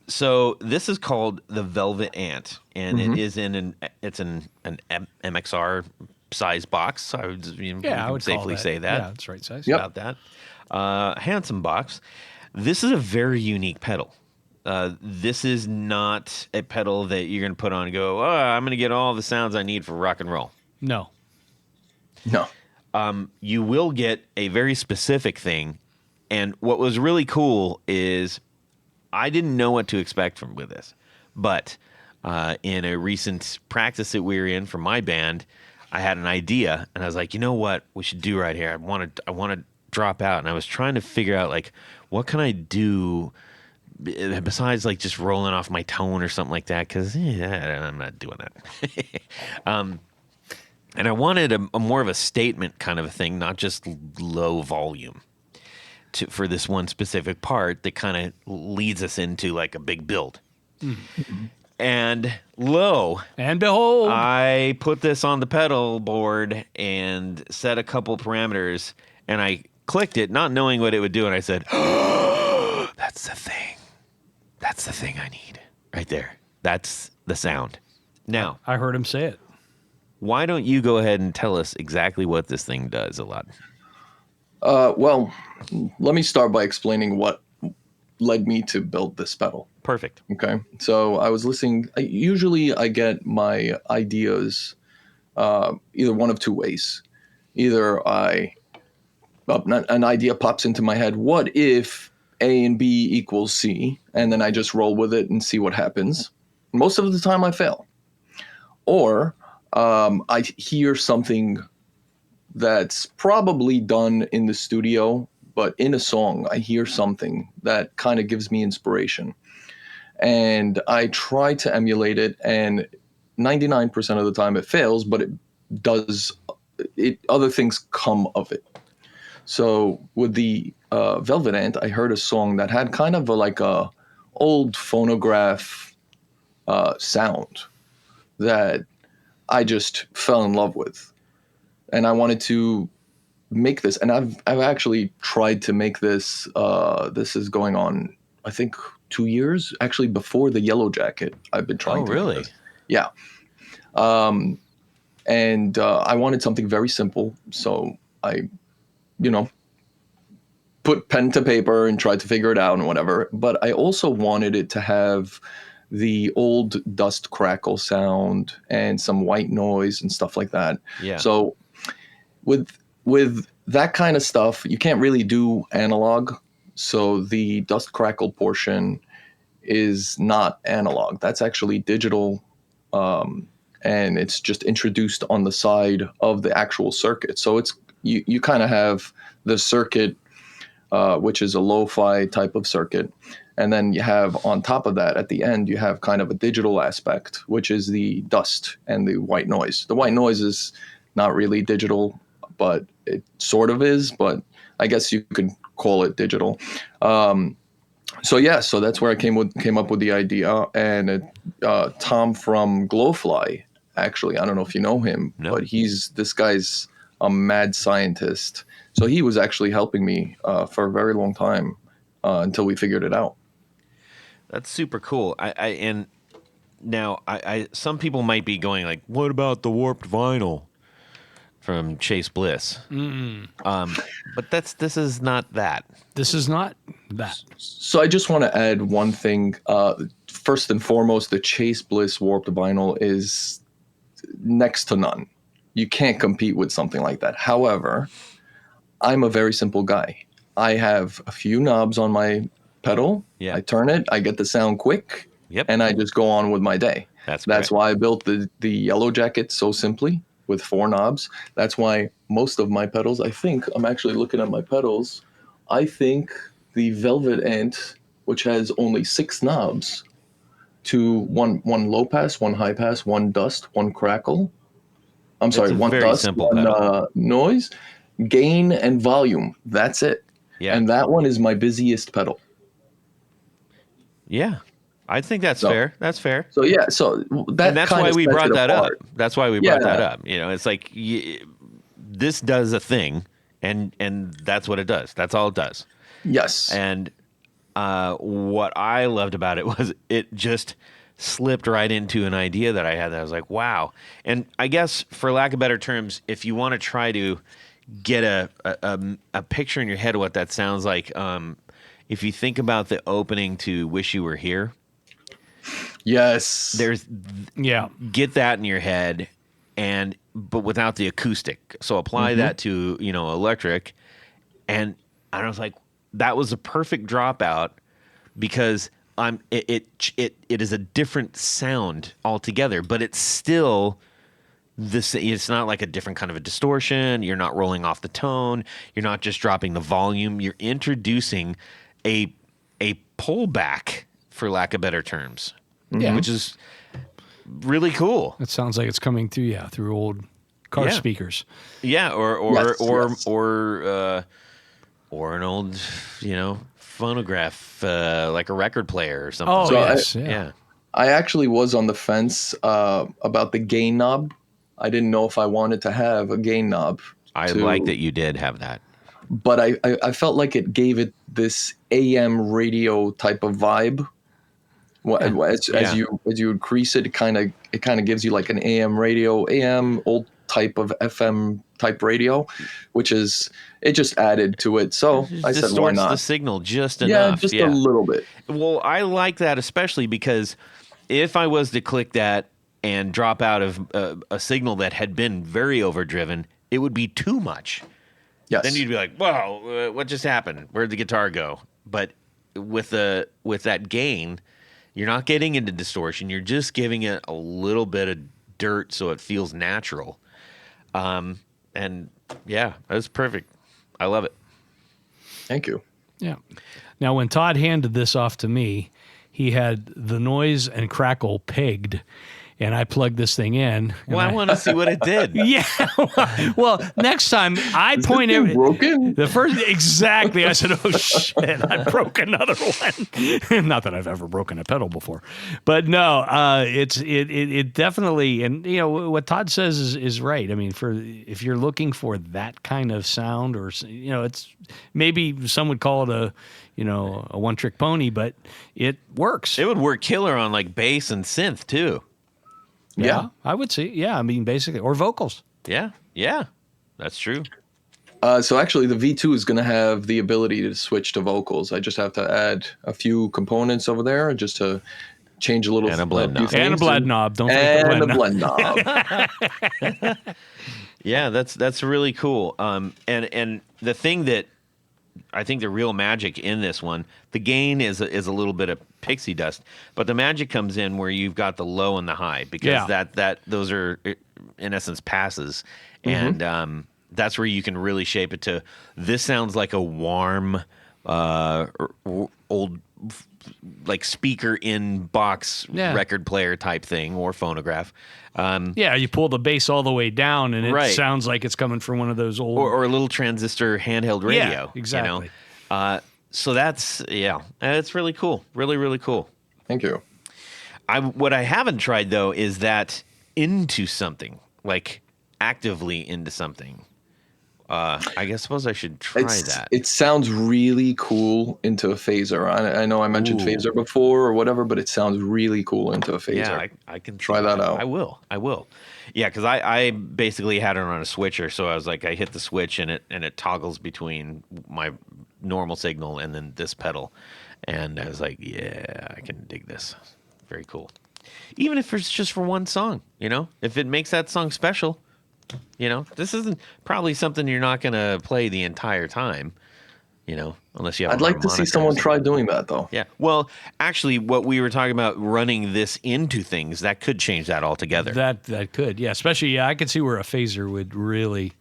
So this is called the Velvet Ant, and it is in an MXR size box. I would, I would safely say that. Yeah, it's right size. About that. Handsome box. This is a very unique pedal. This is not a pedal that you're going to put on and go, I'm going to get all the sounds I need for rock and roll. No. You will get a very specific thing. And what was really cool is I didn't know what to expect with this. But in a recent practice that we were in for my band, I had an idea. And I was like, you know what we should do right here? I want to drop out. And I was trying to figure out, like, what can I do besides like just rolling off my tone or something like that, because I'm not doing that. And I wanted a more of a statement kind of a thing, not just low volume for this one specific part that kind of leads us into like a big build. Mm-hmm. And lo and behold, I put this on the pedal board and set a couple parameters, and I clicked it not knowing what it would do, and I said, oh, that's the thing. That's the thing I need right there. That's the sound. Now, I heard him say it. Why don't you go ahead and tell us exactly what this thing does, Elad? Well, let me start by explaining what led me to build this pedal. Perfect. Okay. So I was listening. Usually I get my ideas either one of two ways. Either an idea pops into my head. What if A and B equals C? And then I just roll with it and see what happens. Most of the time I fail. Or I hear something that's probably done in the studio, but in a song, I hear something that kind of gives me inspiration. And I try to emulate it, and 99% of the time it fails, but it does, other things come of it. So with the Velvet Ant, I heard a song that had kind of like a old phonograph sound that I just fell in love with. And I wanted to make this, and I've actually tried to make this. This is going on, I think, 2 years. Actually, before the Yellow Jacket, I've been trying. Oh, really? Yeah. And I wanted something very simple, so I, put pen to paper and tried to figure it out and whatever. But I also wanted it to have the old dust crackle sound and some white noise and stuff like that. Yeah. So with that kind of stuff, you can't really do analog. So the dust crackle portion is not analog. That's actually digital, and it's just introduced on the side of the actual circuit. So it's you kind of have the circuit, which is a lo-fi type of circuit. And then you have on top of that, at the end, you have kind of a digital aspect, which is the dust and the white noise. The white noise is not really digital but it sort of is. But I guess you could call it digital. So that's where I came up with the idea. And Tom from Glowfly, actually, I don't know if you know him, but this guy's a mad scientist. So he was actually helping me for a very long time until we figured it out. That's super cool. And now some people might be going like, what about the warped vinyl from Chase Bliss? But this is not that. This is not that. So I just want to add one thing. First and foremost, the Chase Bliss warped vinyl is next to none. You can't compete with something like that. However, I'm a very simple guy. I have a few knobs on my pedal. Yeah. I turn it, I get the sound quick, and I just go on with my day. That's why I built the Yellow Jacket so simply with 4 knobs. That's why most of my pedals, I think, I'm actually looking at my pedals, I think the Velvet Ant, which has only 6 knobs, to one low pass, 1 high pass, 1 dust, 1 crackle. I'm sorry, 1 dust, 1 noise, gain, and volume. That's it. Yeah. And that one is my busiest pedal. Yeah. I think that's fair. That's fair. So that's why we brought that up. That's why we brought that up. It's like this does a thing, and that's what it does. That's all it does. Yes. And what I loved about it was it just slipped right into an idea that I had that I was like, wow. And I guess, for lack of better terms, if you want to try to get a picture in your head of what that sounds like, if you think about the opening to Wish You Were Here. Yes. Get that in your head, but without the acoustic. So apply that to, electric. And I was like, that was a perfect dropout because it is a different sound altogether, but it's still this. It's not like a different kind of a distortion. You're not rolling off the tone. You're not just dropping the volume. You're introducing a pullback, for lack of better terms, which is really cool. It sounds like it's coming through old car speakers. Yeah, or an old, phonograph, like a record player or something. Oh, yeah. I actually was on the fence about the gain knob. I didn't know if I wanted to have a gain knob. I like that you did have that. But I felt like it gave it this AM radio type of vibe. As you increase it, it kind of gives you like an AM radio, AM old type of FM type radio, which is, it just added to it. So I said, why not? The signal just enough. Yeah, a little bit. Well, I like that especially because if I was to click that and drop out of a signal that had been very overdriven, it would be too much. Yes. Then you'd be like, "Wow, what just happened? Where'd the guitar go?" But with that gain, you're not getting into distortion. You're just giving it a little bit of dirt so it feels natural. And yeah, that's perfect. I love it. Thank you. Yeah. Now, when Todd handed this off to me, he had the noise and crackle pegged, and I plugged this thing in. Well, I want to see what it did. Yeah. Well, next time I point it. Broken? The first, exactly. I said, "Oh shit, I broke another one." Not that I've ever broken a pedal before, but no, it definitely. And what Todd says is right. I mean, if you're looking for that kind of sound, or it's maybe some would call it a one-trick pony, but it works. It would work killer on like bass and synth too. Yeah, I would say. Yeah, I mean, basically, or vocals. Yeah, that's true. So actually, the V2 is going to have the ability to switch to vocals. I just have to add a few components over there just to change a little. And a blend knob. And a blend knob. Don't forget the blend knob. Yeah, that's really cool. And the thing that I think the real magic in this one, the gain is a little bit of pixie dust, but the magic comes in where you've got the low and the high, because that those are in essence passes, and that's where you can really shape it to. This sounds like a warm old like speaker in box record player type thing or phonograph. You pull the bass all the way down, and it Right. sounds like it's coming from one of those old or a little transistor handheld radio. Yeah, exactly. You know? So that's it's really cool. Really, really cool. Thank you. What I haven't tried though is that into something, like actively into something. I suppose I should try that. It sounds really cool into a phaser. I know I mentioned phaser before or whatever, but it sounds really cool into a phaser. Yeah, I can try that out. I will. Yeah, because I basically had it on a switcher, so I was like, I hit the switch and it toggles between my normal signal and then this pedal, and I was like, yeah, I can dig this. Very cool. Even if it's just for one song, you know, if it makes that song special. You know, this isn't probably something you're not going to play the entire time, you know, unless you have I'd like to see someone try doing that, though. Yeah. Well, actually, what we were talking about, running this into things, that could change that altogether. That could, yeah. Especially, I could see where a phaser would really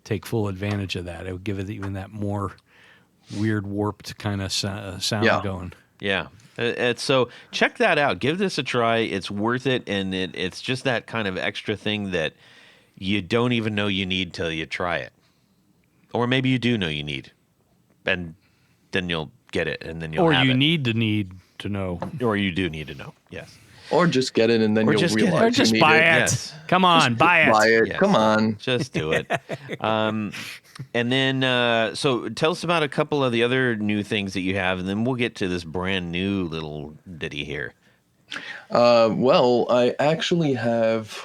take full advantage of that. It would give it even that more weird, warped kind of sound going. Yeah. So check that out. Give this a try. It's worth it, and it's just that kind of extra thing that you don't even know you need till you try it. Or maybe you do know you need. And then you'll get it, and then you'll have it. Or you need to know. Or you do need to know, yes. Or just get it, and then you'll realize Or just you need buy it. Yes. Come on, buy it. Buy it. Yes. Come on. Just do it. And then, so tell us about a couple of the other new things that you have, and then we'll get to this brand new little ditty here. Well, I actually have,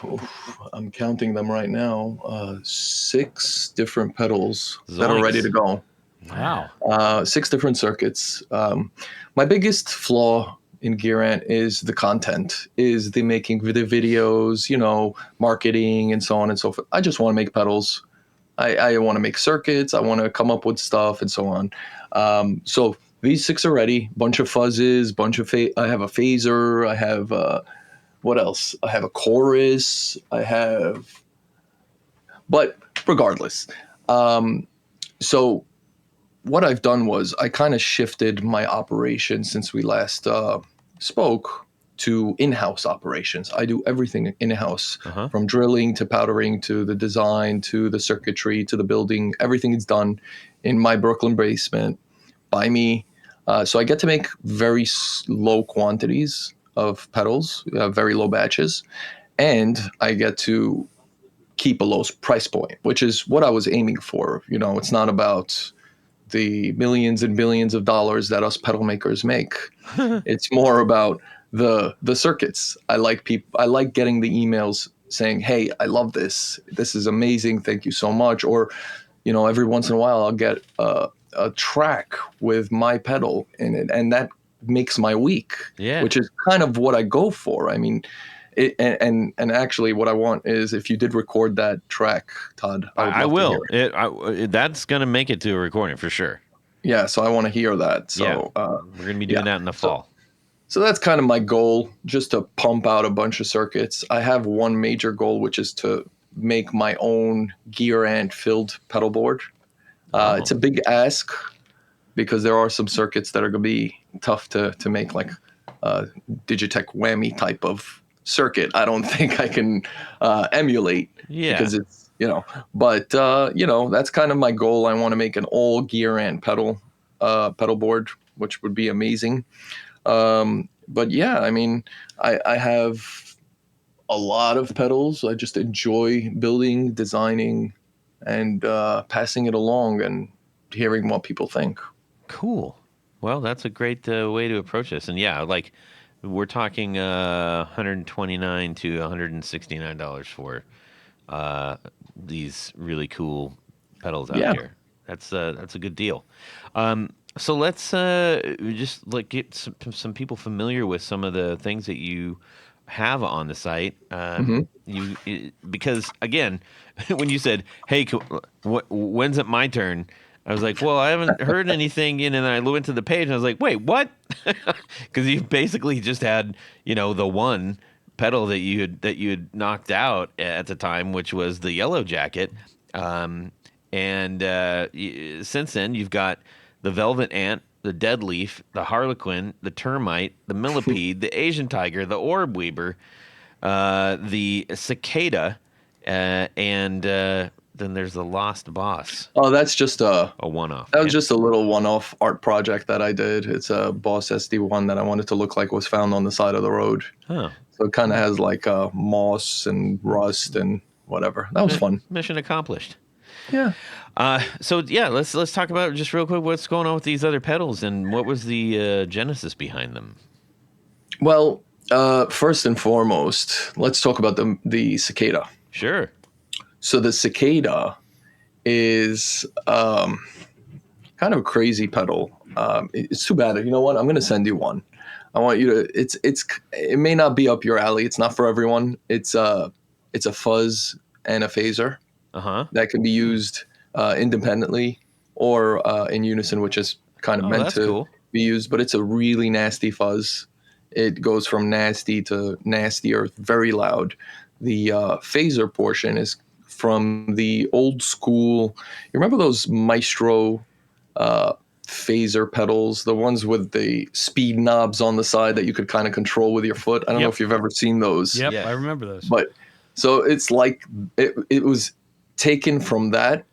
I'm counting them right now, 6 different pedals that are ready to go. Wow. 6 different circuits. My biggest flaw in Gearant is the content, is the making the videos, you know, marketing and so on and so forth. I just want to make pedals. I want to make circuits. I want to come up with stuff and so on. So these 6 are ready. Bunch of fuzzes, I have a phaser. I have, what else? I have a chorus. But regardless. So what I've done was I kind of shifted my operation since we last spoke to in-house operations. I do everything in-house, from drilling to powdering to the design to the circuitry to the building. Everything is done in my Brooklyn basement by me. So I get to make very low quantities of pedals, very low batches, and I get to keep a low price point, which is what I was aiming for. You know, it's not about the millions and billions of dollars that us pedal makers make. It's more about the circuits. I like getting the emails saying, "Hey, I love this. This is amazing. Thank you so much." Or, you know, every once in a while I'll get a track with my pedal in it, and that makes my week. Yeah. Which is kind of what I go for. I mean, and actually, what I want is if you did record that track, Todd, I will. That's gonna make it to a recording for sure. Yeah, so I want to hear that. So we're gonna be doing that in the fall. So that's kind of my goal, just to pump out a bunch of circuits. I have one major goal, which is to make my own Gearant filled pedal board. It's a big ask because there are some circuits that are going to be tough to make, like Digitech whammy type of circuit. I don't think I can emulate because it's, you know, but you know, that's kind of my goal. I want to make an all Gearant pedal board, which would be amazing. But yeah, I mean, I have a lot of pedals. I just enjoy building, designing, and passing it along and hearing what people think. Cool. Well, that's a great way to approach this. And yeah, like we're talking $129 to $169 for these really cool pedals out here. That's a good deal. So let's just like get some people familiar with some of the things that you have on the site. Because again, when you said, "Hey, when's it my turn?" I was like, "Well, I haven't heard anything." And then I went to the page and I was like, "Wait, what?" Because you basically just had, you know, the one pedal that you had knocked out at the time, which was the Yellow Jacket. And since then, you've got the Velvet Ant, the dead leaf, the harlequin, the termite, the millipede, the Asian tiger, the orb weaver, the cicada, and then there's the lost boss. Oh, that's just a one-off. That was just a little one-off art project that I did. It's a Boss SD1 that I wanted to look like was found on the side of the road. Huh. So it kind of has like moss and rust and whatever. That was fun. Mission accomplished. Yeah. Let's talk about just real quick what's going on with these other pedals and what was the genesis behind them. Well, first and foremost, let's talk about the cicada. Sure. So the cicada is kind of a crazy pedal. It's too bad. You know what? I'm going to send you one. I want you to. It may not be up your alley. It's not for everyone. It's a fuzz and a phaser that can be used independently or in unison, which is kind of meant to be used. But it's a really nasty fuzz. It goes from nasty to nastier, very loud. The phaser portion is from the old school. You remember those Maestro phaser pedals, the ones with the speed knobs on the side that you could kind of control with your foot? I don't know if you've ever seen those. Yep, yeah. I remember those. But so it's like it was taken from that,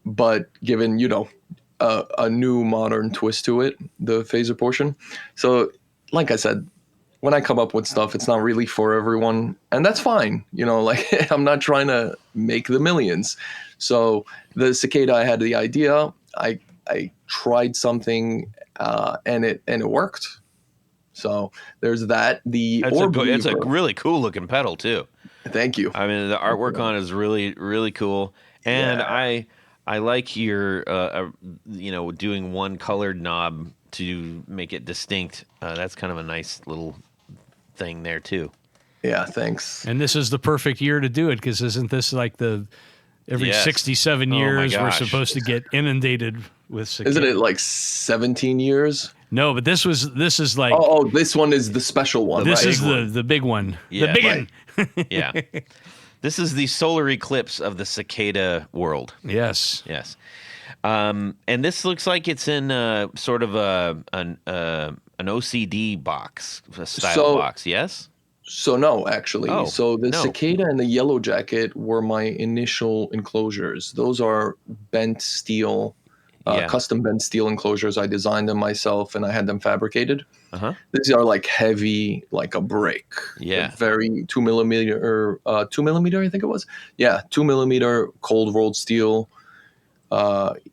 but given, a new modern twist to it, the phaser portion. So like I said, when I come up with stuff, it's not really for everyone, and that's fine. Like I'm not trying to make the millions. So the cicada, I had the idea. I tried something, and it worked. So there's that. It's a really cool looking pedal too. Thank you. I mean, the artwork on it is really, really cool, and I like your doing one colored knob to make it distinct. That's kind of a nice little thing there too. Yeah, thanks. And this is the perfect year to do it, because isn't this like every 67 years we're supposed to get inundated with cicada? Isn't it like 17 years? No, but this is like this one is the special one. This right? is the big one. Yeah, the big one. Yeah. This is the solar eclipse of the cicada world. Yes. Yes. And this looks like it's in sort of an OCD box, a style box, yes? So no, actually. So the cicada and the yellow jacket were my initial enclosures. Those are bent steel, custom bent steel enclosures. I designed them myself and I had them fabricated. These are like heavy, like a brick. Yeah. Very 2 millimeter, I think it was. Yeah, 2 millimeter cold rolled steel.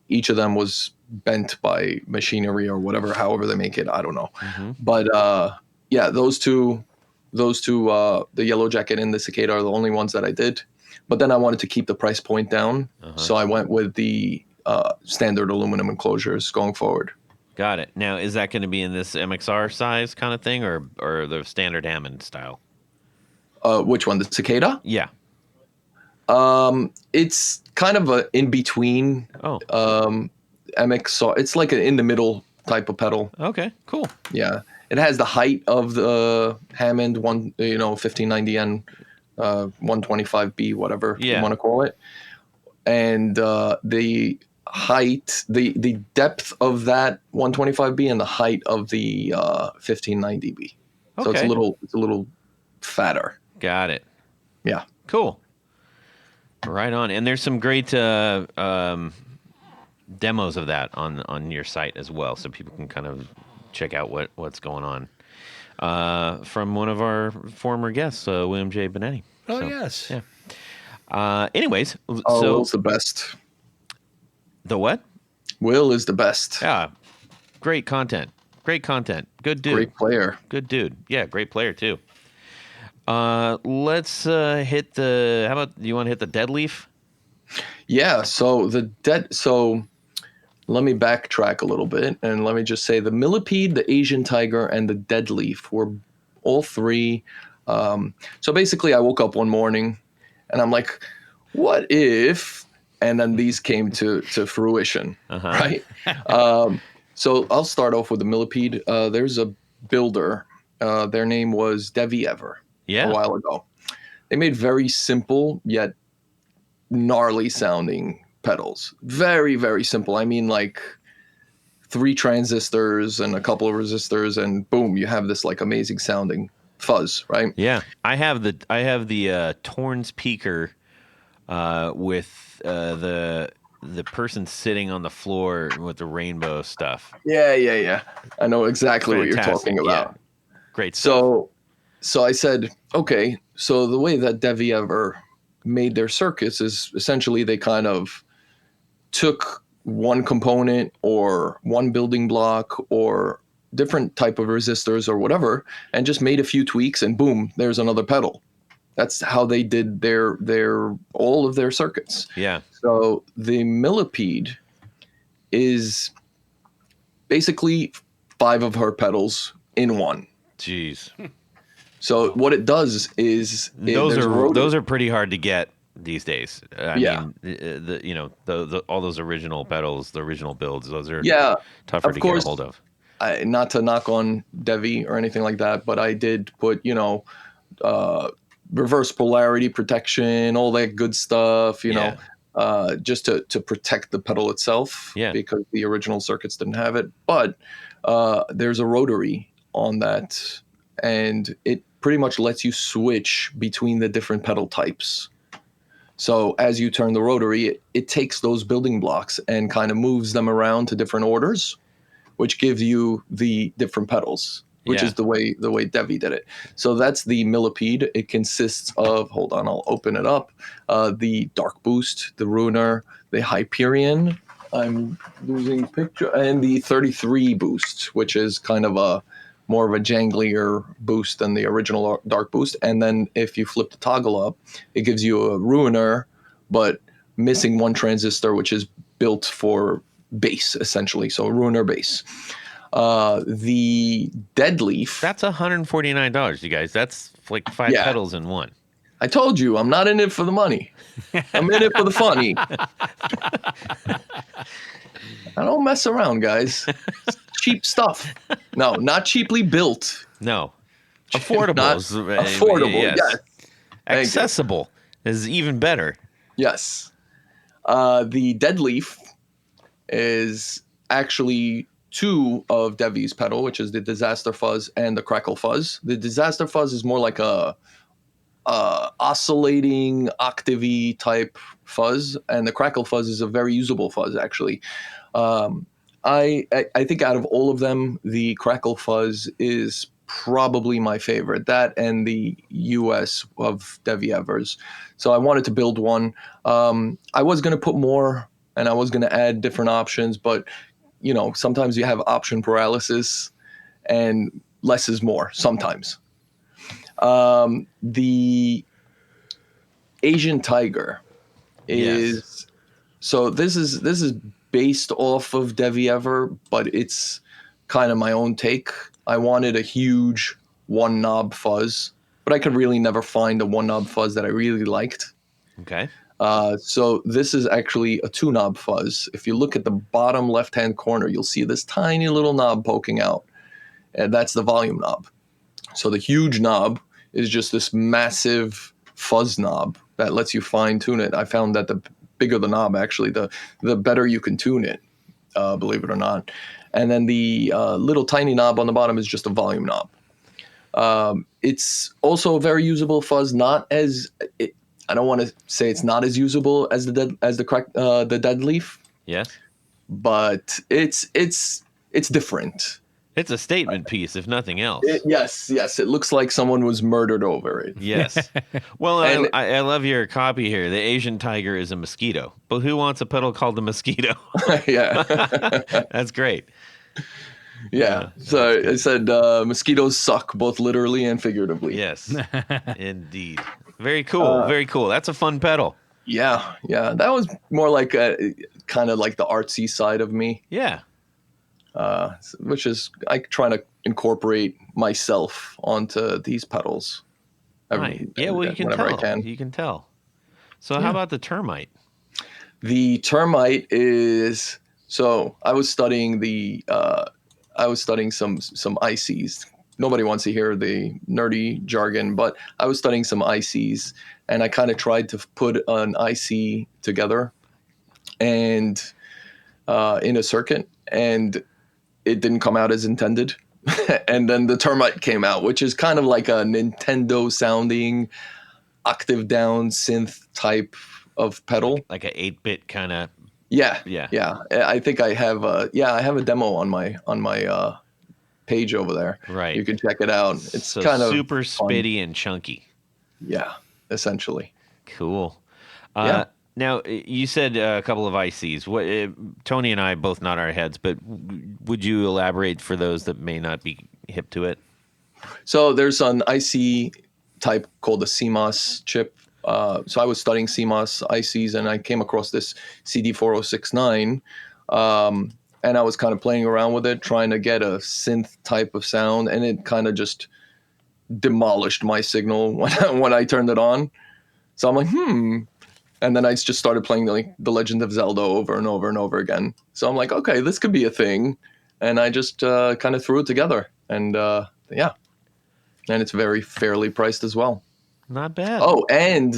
Each of them was bent by machinery or whatever, however they make it. I don't know. But those two, the yellow jacket and the cicada are the only ones that I did. But then I wanted to keep the price point down. So I went with the standard aluminum enclosures going forward. Got it. Now, is that going to be in this MXR size kind of thing or the standard Hammond style? Which one? The cicada? Yeah. It's kind of a in between. MXR. It's like an in the middle type of pedal. Okay, cool. Yeah, it has the height of the Hammond 1590N 125B, whatever you want to call it, and the height, the depth of that 125B and the height of the 1590B. So it's a little fatter. Got it. Yeah. Cool. Right on. And there's some great demos of that on your site as well, so people can kind of check out what's going on. From one of our former guests, William J. Benetti. Oh, yes. Yeah. Anyways. Will's the best. The what? Will is the best. Yeah. Great content. Good dude. Great player. Good dude. Yeah, great player too. Let's hit the. How about you want to hit the dead leaf? Yeah. So let me backtrack a little bit and let me just say the millipede, the Asian tiger, and the dead leaf were all three. So basically, I woke up one morning and I'm like, what if? And then these came to fruition, right? So I'll start off with the millipede. There's a builder. Their name was Devi Ever. Yeah. A while ago. They made very simple yet gnarly sounding pedals. Very, very simple. I mean, like 3 transistors and a couple of resistors, and boom, you have this like amazing sounding fuzz, right? Yeah, I have the Torn speaker with the person sitting on the floor with the rainbow stuff. Yeah. I know exactly what you're Fantastic, talking about. yeah. Great stuff. So I said, okay, so the way that Devi ever made their circuits is essentially they kind of took one component or one building block or different type of resistors or whatever and just made a few tweaks and boom, there's another pedal. That's how they did their all of their circuits. Yeah. So the millipede is basically 5 of her pedals in one. Jeez. So what it does is those are pretty hard to get these days. I Yeah. mean, all those original pedals, the original builds, those are tougher of to course, get a hold of. Not to knock on Devi or anything like that, but I did put, reverse polarity protection, all that good stuff, you know, just to protect the pedal itself, because the original circuits didn't have it. But there's a rotary on that, and it pretty much lets you switch between the different pedal types. So as you turn the rotary, it takes those building blocks and kind of moves them around to different orders, which gives you the different pedals, which is the way Devi did it. So that's the millipede. It consists of, hold on, I'll open it up, the Dark Boost, the Ruiner, the Hyperion, I'm losing picture, and the 33 Boost, which is kind of more of a janglier boost than the original Dark Boost. And then if you flip the toggle up, it gives you a Ruiner, but missing one transistor, which is built for bass, essentially. So a Ruiner bass. The Deadleaf. That's $149, you guys. That's like 5 pedals in one. I told you, I'm not in it for the money. I'm in it for the funny. I don't mess around, guys. It's cheap stuff. No, not cheaply built. No. Affordable. Affordable, yes. Accessible is even better. Yes. The Deadleaf is actually 2 of Devi's pedal, which is the Disaster Fuzz and the Crackle Fuzz. The Disaster Fuzz is more like a oscillating octave-y type fuzz, and the Crackle Fuzz is a very usable fuzz, actually. I think out of all of them, the Crackle Fuzz is probably my favorite. That and the US of Devi Evers. So I wanted to build one. I was going to put more, and I was going to add different options, but sometimes you have option paralysis, and less is more sometimes. The Asian Tiger is so this is based off of Devi Ever, but it's kind of my own take. I wanted a huge 1 knob fuzz, but I could really never find a 1 knob fuzz that I really liked. Okay. So this is actually a 2 knob fuzz. If you look at the bottom left-hand corner, you'll see this tiny little knob poking out, and that's the volume knob. So the huge knob is just this massive fuzz knob that lets you fine-tune it. I found that the bigger the knob, actually, the better you can tune it, believe it or not. And then the little tiny knob on the bottom is just a volume knob. It's also a very usable fuzz, not as... I don't want to say it's not as usable as the Deadleaf. Yes. But it's different. It's a statement piece, if nothing else. Yes. It looks like someone was murdered over it. Yes. Well, I love your copy here. The Asian Tiger is a mosquito. But who wants a pedal called the mosquito? Yeah. That's great. Yeah. So I said mosquitoes suck, both literally and figuratively. Yes. Indeed. Very cool. Very cool. That's a fun pedal. Yeah. That was more like kind of like the artsy side of me. Yeah. Which is I try to incorporate myself onto these pedals. Right. Yeah, well, you can tell. You can tell. So how about the Termite? The Termite is so I was studying some ICs. Nobody wants to hear the nerdy jargon, but I was studying some ICs, and I kind of tried to put an IC together and in a circuit, and it didn't come out as intended. And then the Termite came out, which is kind of like a Nintendo sounding octave down synth type of pedal. Like a 8-bit kind of. Yeah. Yeah. I think I have I have a demo on my page over there. Right. You can check it out. It's so kind of super fun. spitty and chunky. Yeah, essentially. Cool. Yeah. Now, you said a couple of ICs. Tony and I both nod our heads, but would you elaborate for those that may not be hip to it? So there's an IC type called the CMOS chip. So I was studying CMOS ICs, and I came across this CD4069, and I was kind of playing around with it, trying to get a synth type of sound, and it kind of just demolished my signal when I turned it on. So I'm like, and then I just started playing like The Legend of Zelda over and over and over again. So I'm like, okay, this could be a thing, and I just kind of threw it together, and yeah, and it's very fairly priced as well. Not bad. Oh, and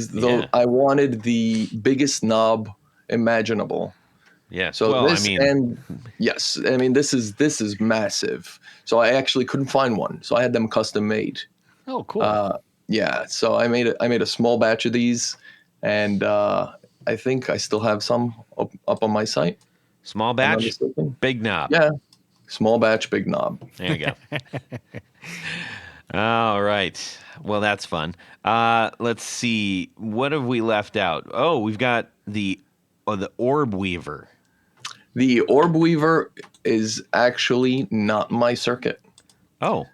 I wanted the biggest knob imaginable. Yeah. So this is massive. So I actually couldn't find one. So I had them custom made. Oh, cool. Yeah. So I made a small batch of these, and I think I still have some up on my site. Small batch, big knob. Yeah. Small batch, big knob. There you go. All right. Well, that's fun. Let's see. What have we left out? Oh, we've got the Orb Weaver. The Orb Weaver is actually not my circuit. Oh.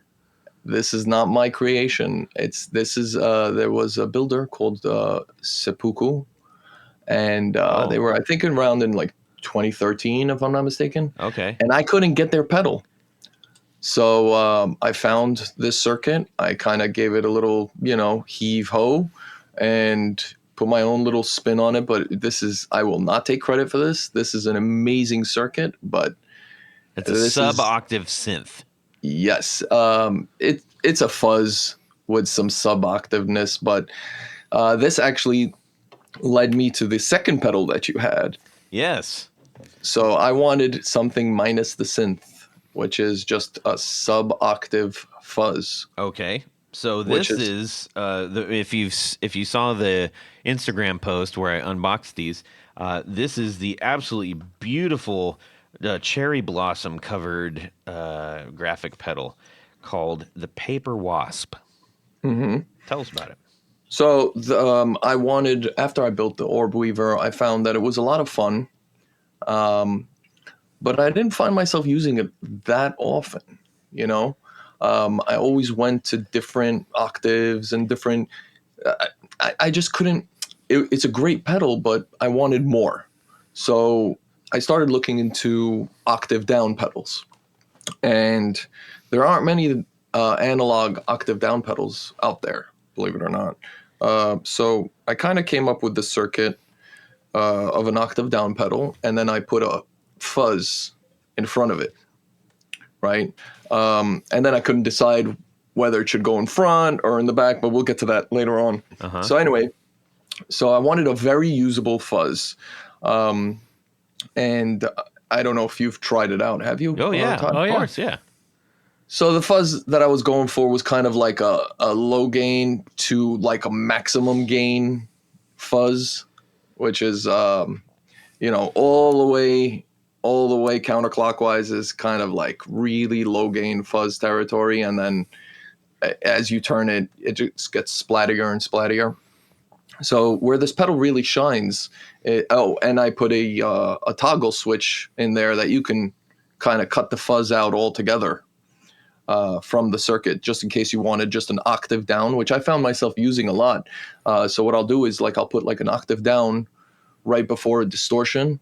This is not my creation. There was a builder called Seppuku, and they were, I think, around in like 2013, if I'm not mistaken. Okay. And I couldn't get their pedal. So I found this circuit. I kind of gave it a little, heave-ho and put my own little spin on it. But I will not take credit for this. This is an amazing circuit, but it's a sub-octave synth. Yes. It's a fuzz with some sub-octaveness, but this actually led me to the second pedal that you had. Yes. So I wanted something minus the synth, which is just a sub-octave fuzz. Okay. So this is if you saw the Instagram post where I unboxed these, this is the absolutely beautiful cherry blossom covered graphic pedal called the Paper Wasp. Mm-hmm. Tell us about it. So I wanted, after I built the Orb Weaver, I found that it was a lot of fun. But I didn't find myself using it that often, I always went to different octaves and different. I just couldn't. It's a great pedal, but I wanted more. So I started looking into octave down pedals, and there aren't many analog octave down pedals out there, believe it or not. So I kind of came up with the circuit of an octave down pedal, and then I put a fuzz in front of it, right? And then I couldn't decide whether it should go in front or in the back, but we'll get to that later on. Uh-huh. So anyway, I wanted a very usable fuzz. And I don't know if you've tried it out. Have you? Oh, yeah. Of course, yeah. So the fuzz that I was going for was kind of like a low gain to like a maximum gain fuzz, which is, all the way counterclockwise is kind of like really low gain fuzz territory. And then as you turn it, it just gets splattier and splattier. So where this pedal really shines, and I put a toggle switch in there that you can kind of cut the fuzz out altogether from the circuit, just in case you wanted just an octave down, which I found myself using a lot. So what I'll do is I'll put like an octave down right before a distortion,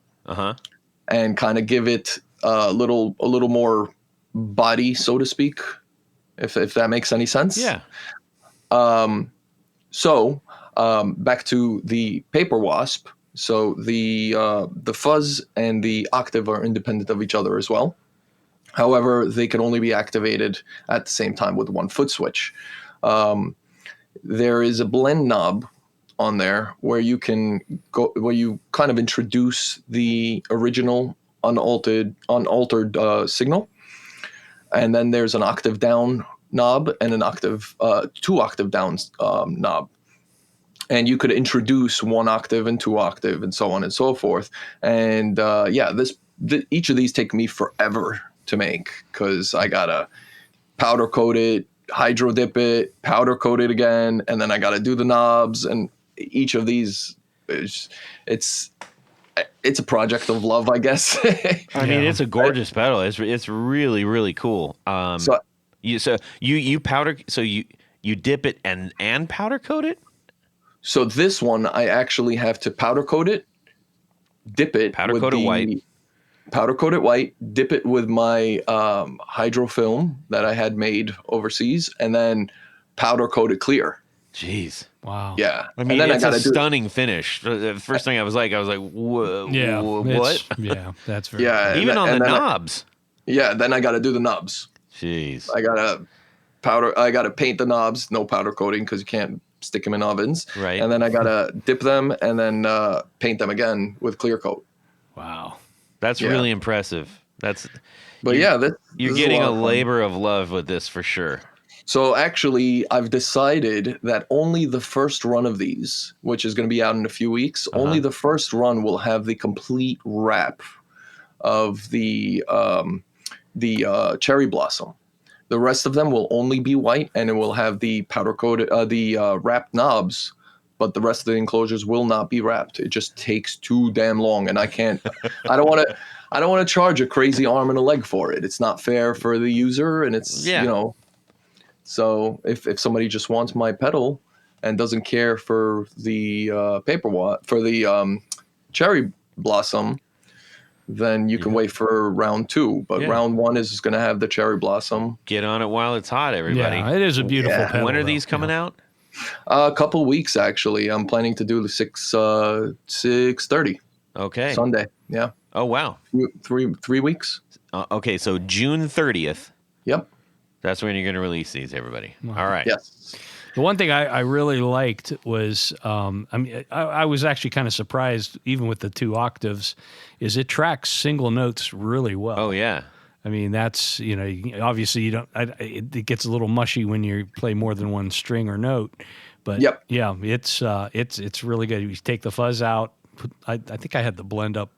and kind of give it a little more body, so to speak, if that makes any sense. Yeah. So back to the Paper Wasp. So the fuzz and the octave are independent of each other as well. However, they can only be activated at the same time with one foot switch. There is a blend knob on there where you can go, where you kind of introduce the original unaltered signal, and then there's an octave down knob and an octave, 2 octave down knob. And you could introduce 1 octave and 2 octave and so on and so forth. And each of these take me forever to make because I gotta powder coat it, hydro dip it, powder coat it again, and then I gotta do the knobs. And each of these it's a project of love, I guess. I mean, it's a gorgeous pedal. It's really, really cool. You dip it and powder coat it. So this one, I actually have to powder coat it, dip it, powder coat it white, dip it with my hydro film that I had made overseas, and then powder coat it clear. Jeez. Wow. Yeah. I mean, it's a stunning finish. The first thing I was like, whoa, yeah, what? Yeah, that's very yeah. Even on the knobs. Then I got to do the knobs. Jeez. I got to paint the knobs, no powder coating because you can't stick them in ovens. Right. And then I got to dip them and then paint them again with clear coat. Wow. That's really impressive. You're getting a labor of love with this for sure. So actually, I've decided that only the first run of these, which is going to be out in a few weeks, only the first run will have the complete wrap of the cherry blossom. The rest of them will only be white, and it will have the powder coated, wrapped knobs. But the rest of the enclosures will not be wrapped. It just takes too damn long, and I can't. I don't want to charge a crazy arm and a leg for it. It's not fair for the user, and it's So if somebody just wants my pedal and doesn't care for the cherry blossom, then you can wait for round 2. But round 1 is going to have the cherry blossom. Get on it while it's hot, everybody. Yeah, it is a beautiful pedal. When are these coming out? A couple weeks, actually. I'm planning to do the 6:30. Okay. Sunday. Yeah. Oh, wow. 3 weeks. Okay, so June 30th. Yep. That's when you're going to release these, everybody. All right. Yes. The one thing I really liked was, I was actually kind of surprised, even with the 2 octaves, is it tracks single notes really well. Oh, yeah. I mean, that's, obviously you don't, it gets a little mushy when you play more than one string or note, but yeah, it's really good. You take the fuzz out. I think I had the blend up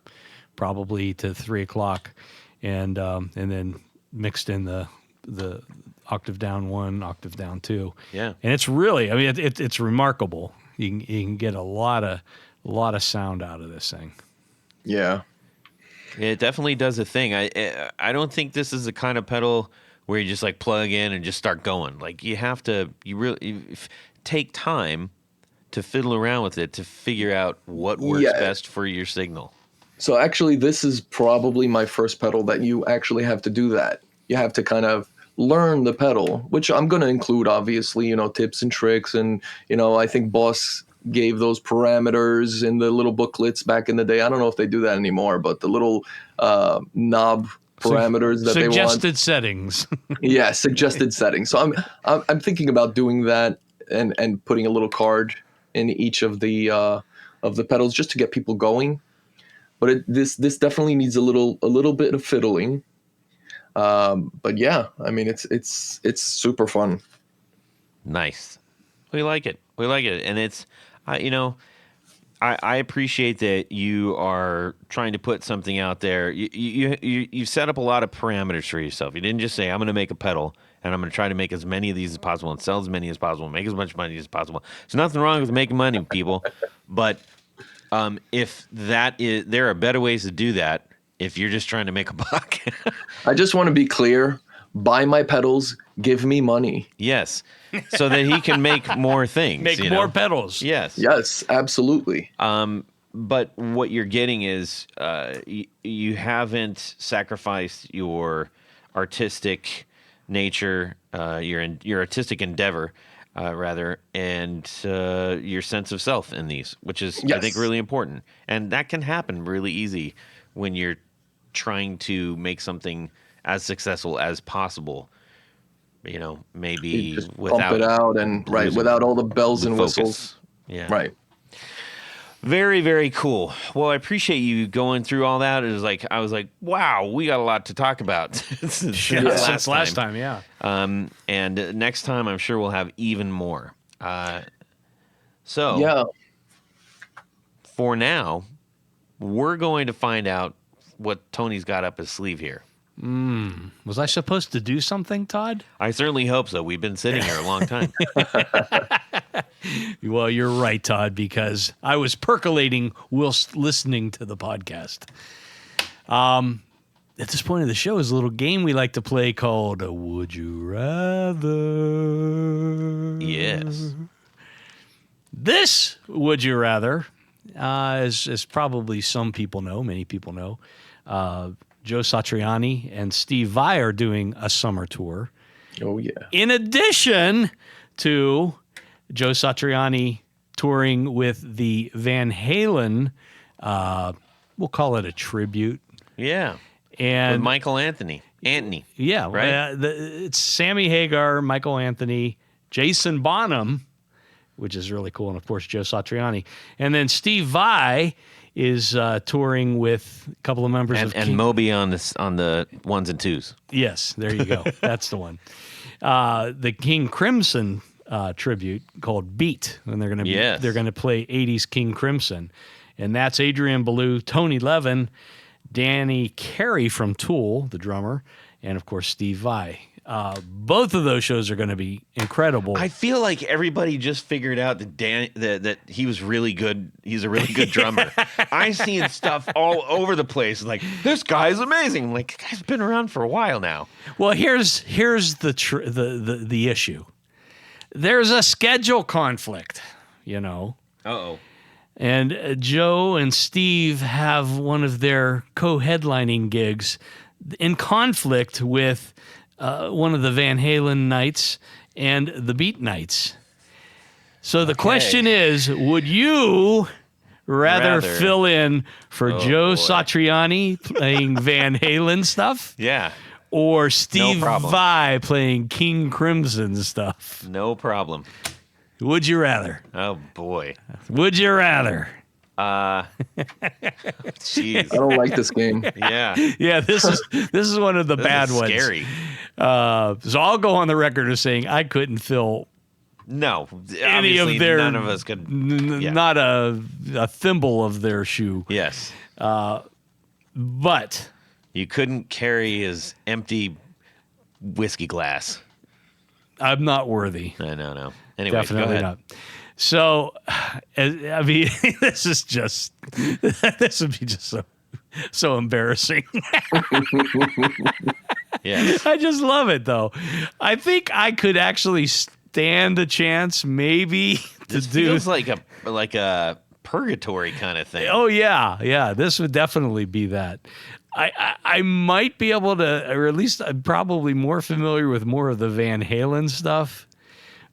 probably to 3 o'clock and then mixed in the octave down 1, octave down 2. Yeah. And it's really, I mean, it's remarkable. You can get a lot of sound out of this thing. Yeah. It definitely does a thing. I don't think this is the kind of pedal where you just like plug in and just start going. Like you really take time to fiddle around with it to figure out what works best for your signal. So actually, this is probably my first pedal that you actually have to do that. You have to kind of learn the pedal, which I'm going to include, obviously, tips and tricks. And, I think Boss gave those parameters in the little booklets back in the day. I don't know if they do that anymore, but the little knob parameters that they want. Suggested settings. Yeah, suggested settings. So I'm thinking about doing that and putting a little card in each of the pedals just to get people going. But this definitely needs a little bit of fiddling. But yeah, I mean it's super fun. Nice. We like it. And it's I appreciate that you are trying to put something out there. You set up a lot of parameters for yourself. You didn't just say I'm going to make a pedal and I'm going to try to make as many of these as possible and sell as many as possible, make as much money as possible. There's nothing wrong with making money, people. But if there are better ways to do that. If you're just trying to make a buck. I just want to be clear. Buy my pedals. Give me money. Yes. So that he can make more things. Make more pedals. Yes. Yes, absolutely. But what you're getting is you haven't sacrificed your artistic nature, your artistic endeavor, rather, and your sense of self in these, which is, I think, really important. And that can happen really easy when you're trying to make something as successful as possible, maybe just without pump it out and without all the bells and whistles. Yeah. Right. Very, very cool. Well, I appreciate you going through all that. I was like, wow, we got a lot to talk about since last time. Yeah. And next time, I'm sure we'll have even more. So Yeah. for now, we're going to find out what Tony's got up his sleeve here. Was I supposed to do something, Todd? I certainly hope so. We've been sitting here a long time. Well, you're right, Todd, because I was percolating whilst listening to the podcast. At this point of the show is a little game we like to play called Would You Rather? Yes. This Would You Rather, as probably some people know, many people know, Joe Satriani and Steve Vai are doing a summer tour. Oh, yeah. In addition to Joe Satriani touring with the Van Halen, we'll call it a tribute. Yeah. And With Michael Anthony. yeah, right? It's Sammy Hagar, Michael Anthony, Jason Bonham, which is really cool, and of course Joe Satriani. And then Steve Vai is touring with a couple of members of and Moby on the ones and twos. Yes, there you go. That's the one. The King Crimson tribute called Beat, and they're going to play 80s King Crimson, and that's Adrian Belew, Tony Levin, Danny Carey from Tool, the drummer, and of course Steve Vai. Both of those shows are going to be incredible. I feel like everybody just figured out that he was really good. He's a really good drummer. I'm seeing stuff all over the place. Like, this guy's amazing. I'm like, the guy's been around for a while now. Well, here's the issue. There's a schedule conflict, you know. Uh-oh. And Joe and Steve have one of their co-headlining gigs in conflict with one of the Van Halen nights and the Beat nights. So the question is, would you rather fill in for Joe Satriani playing Van Halen stuff? Yeah. Or Steve Vai playing King Crimson stuff? No problem. Would you rather? Oh, boy. Would you rather? Jeez. I don't like this game. Yeah. Yeah, this is one of the bad ones. Scary. So I'll go on the record as saying I couldn't fill No. any of their, none of us could. Not a thimble of their shoe. Yes. But You couldn't carry his empty whiskey glass. I'm not worthy. No. Anyway, Definitely go ahead. not. So, I mean, this would be just so embarrassing. Yeah. I just love it, though. I think I could actually stand a chance, maybe, to This do. feels like a purgatory kind of thing. Oh yeah. This would definitely be that. I might be able to, or at least I'm probably more familiar with more of the Van Halen stuff.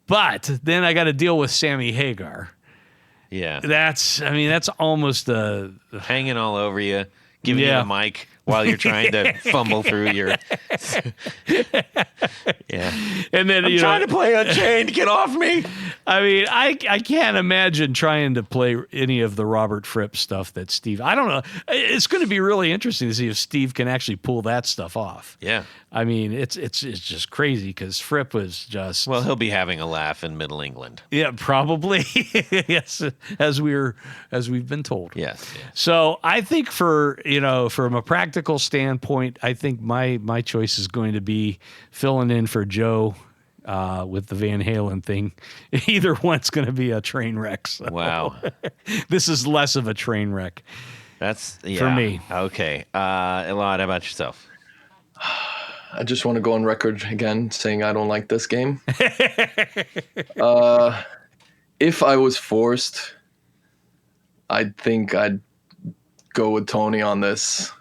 But then I got to deal with Sammy Hagar. Yeah. That's almost a Hanging all over you, giving you the mic while you're trying to fumble through your. Yeah. And then I'm trying to play Unchained. Get off me. I mean, I can't imagine trying to play any of the Robert Fripp stuff that Steve. I don't know. It's going to be really interesting to see if Steve can actually pull that stuff off. Yeah. I mean, it's just crazy because Fripp was just. Well, he'll be having a laugh in Middle England. Yeah, probably. Yes, as we've been told. Yes. So I think from a practical standpoint, I think my choice is going to be filling in for Joe with the Van Halen thing. Either one's going to be a train wreck. So. Wow. This is less of a train wreck. That's for me. Okay. Elad, how about yourself? I just want to go on record again saying I don't like this game. If I was forced, I think I'd go with Tony on this.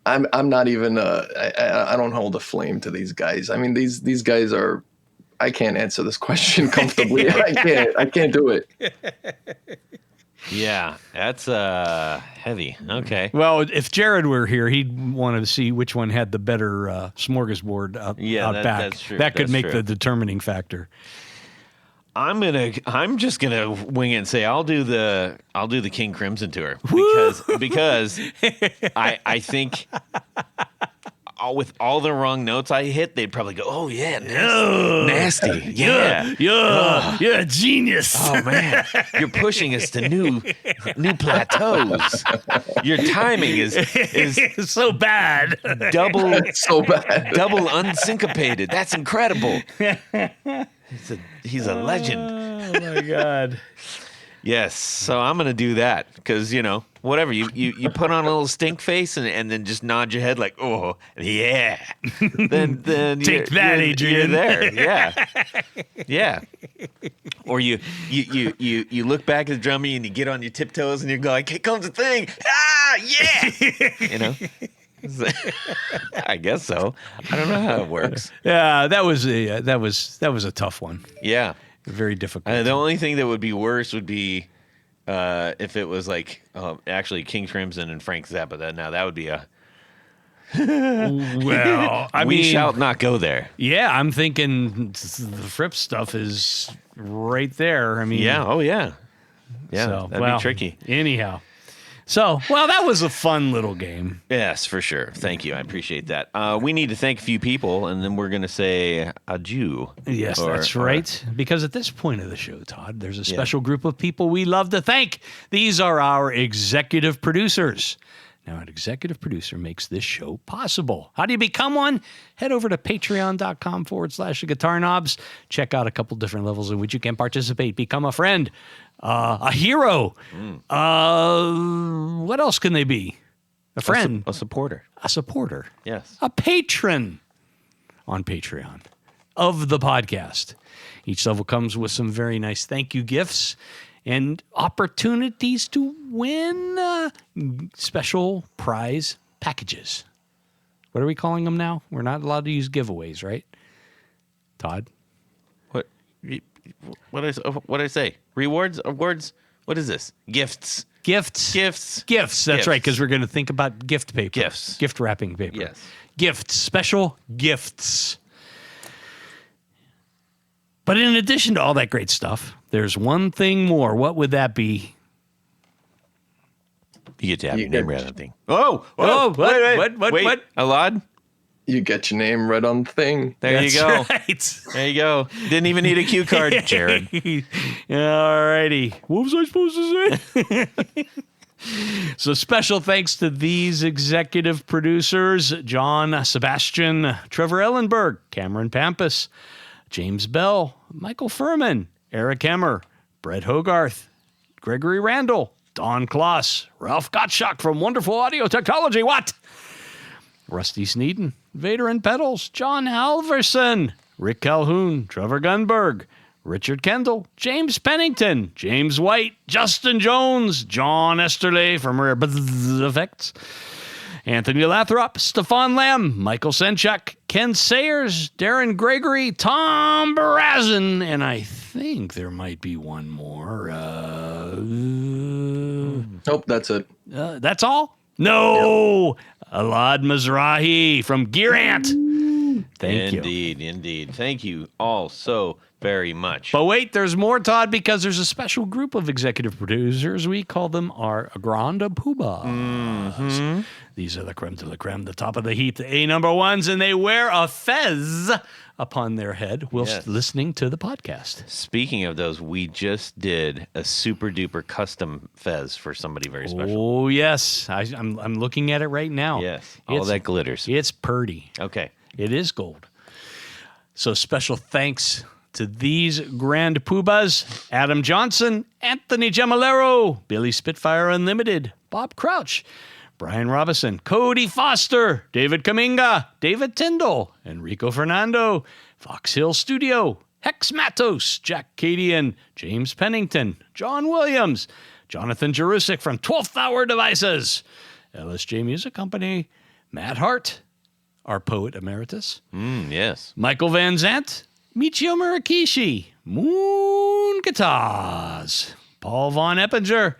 I'm not even I don't hold a flame to these guys. I mean these guys are. I can't answer this question comfortably. I can't do it. Yeah, that's heavy. Okay. Well, if Jared were here, he'd want to see which one had the better smorgasbord out back. That's true. That could make the determining factor. I'm just gonna wing it and say I'll do the King Crimson tour because I think with all the wrong notes I hit, they'd probably go, oh yeah, nasty. You're a genius. Oh man, you're pushing us to new plateaus. Your timing is so bad. So bad. double unsyncopated. That's incredible. He's a legend. Oh my God. Yes, so I'm gonna do that because whatever you put on a little stink face and then just nod your head like, oh yeah, then Take that, Adrian. You're there, yeah. Or you look back at the drummer and you get on your tiptoes and you go like, here comes the thing, yeah. I guess so. I don't know how it works. Yeah, that was a tough one. Yeah. Very difficult. The only thing that would be worse would be if it was like actually King Crimson and Frank Zappa. That would be a. Well, we shall not go there. Yeah, I'm thinking the Fripp stuff is right there. I mean, yeah. Oh yeah. Yeah. So, that'd be tricky. Anyhow. So, that was a fun little game. Yes, for sure. Thank you. I appreciate that. We need to thank a few people, and then we're going to say adieu. Yes, that's right. Because at this point of the show, Todd, there's a special group of people we love to thank. These are our executive producers. Now, an executive producer makes this show possible. How do you become one? Head over to patreon.com/guitarknobs. Check out a couple different levels in which you can participate. Become a friend, a hero. What else can they be? A friend. A supporter. A supporter. Yes. A patron on Patreon of the podcast. Each level comes with some very nice thank you gifts and opportunities to win special prize packages. What are we calling them now? We're not allowed to use giveaways, right? Todd? What did I say? Rewards? Awards? What is this? Gifts. Gifts. That's right, because we're going to think about gift paper. Gifts. Gift wrapping paper. Yes. Gifts. Special gifts. But in addition to all that great stuff, there's one thing more. What would that be? You get to have your name read on the thing. What? What? Alad? You get your name read on the thing. There you go. Right. There you go. Didn't even need a cue card, Jared. All righty. What was I supposed to say? So special thanks to these executive producers, John Sebastian, Trevor Ellenberg, Cameron Pampas, James Bell, Michael Furman, Eric Hemmer, Brett Hogarth, Gregory Randall, Don Kloss, Ralph Gottschalk from Wonderful Audio Technology, Rusty Sneeden, Vader and Pedals, John Halverson, Rick Calhoun, Trevor Gunberg, Richard Kendall, James Pennington, James White, Justin Jones, John Esterle from Rare Effects, Anthony Lathrop, Stefan Lamb, Michael Senchuk, Ken Sayers, Darren Gregory, Tom Barazin, and I think there might be one more. Nope, that's it. That's all? No! Yep. Elad Mezrahi from Gear Ant. Thank you. Indeed. Thank you all so very much. But wait, there's more, Todd, because there's a special group of executive producers. We call them our Grande Poobahs. Mm-hmm. These are the creme de la creme, the top of the heap, the A number ones, and they wear a fez upon their head whilst listening to the podcast. Speaking of those, we just did a super duper custom fez for somebody very special. Oh, yes. I'm looking at it right now. Yes. All that glitters. It's purdy. Okay. It is gold. So special thanks to these grand poobahs: Adam Johnson, Anthony Gemalero, Billy Spitfire Unlimited, Bob Crouch, Brian Robinson, Cody Foster, David Kaminga, David Tyndall, Enrico Fernando, Fox Hill Studio, Hex Matos, Jack Cadian, James Pennington, John Williams, Jonathan Jerusik from 12th Hour Devices, LSJ Music Company, Matt Hart, our poet emeritus. Yes. Michael Van Zant, Michio Murakishi, Moon Guitars, Paul Von Eppinger,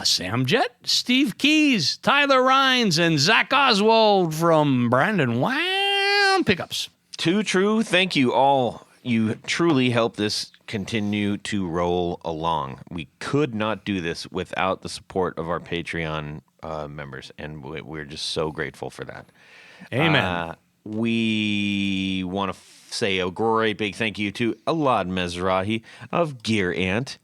Sam Jett, Steve Keys, Tyler Rhines, and Zach Oswald from Brandon Wound Pickups. Too true. Thank you all. you truly help this continue to roll along. We could not do this without the support of our Patreon members, and we're just so grateful for that. Amen. We want to say a great big thank you to Elad Mezrahi of Gear Ant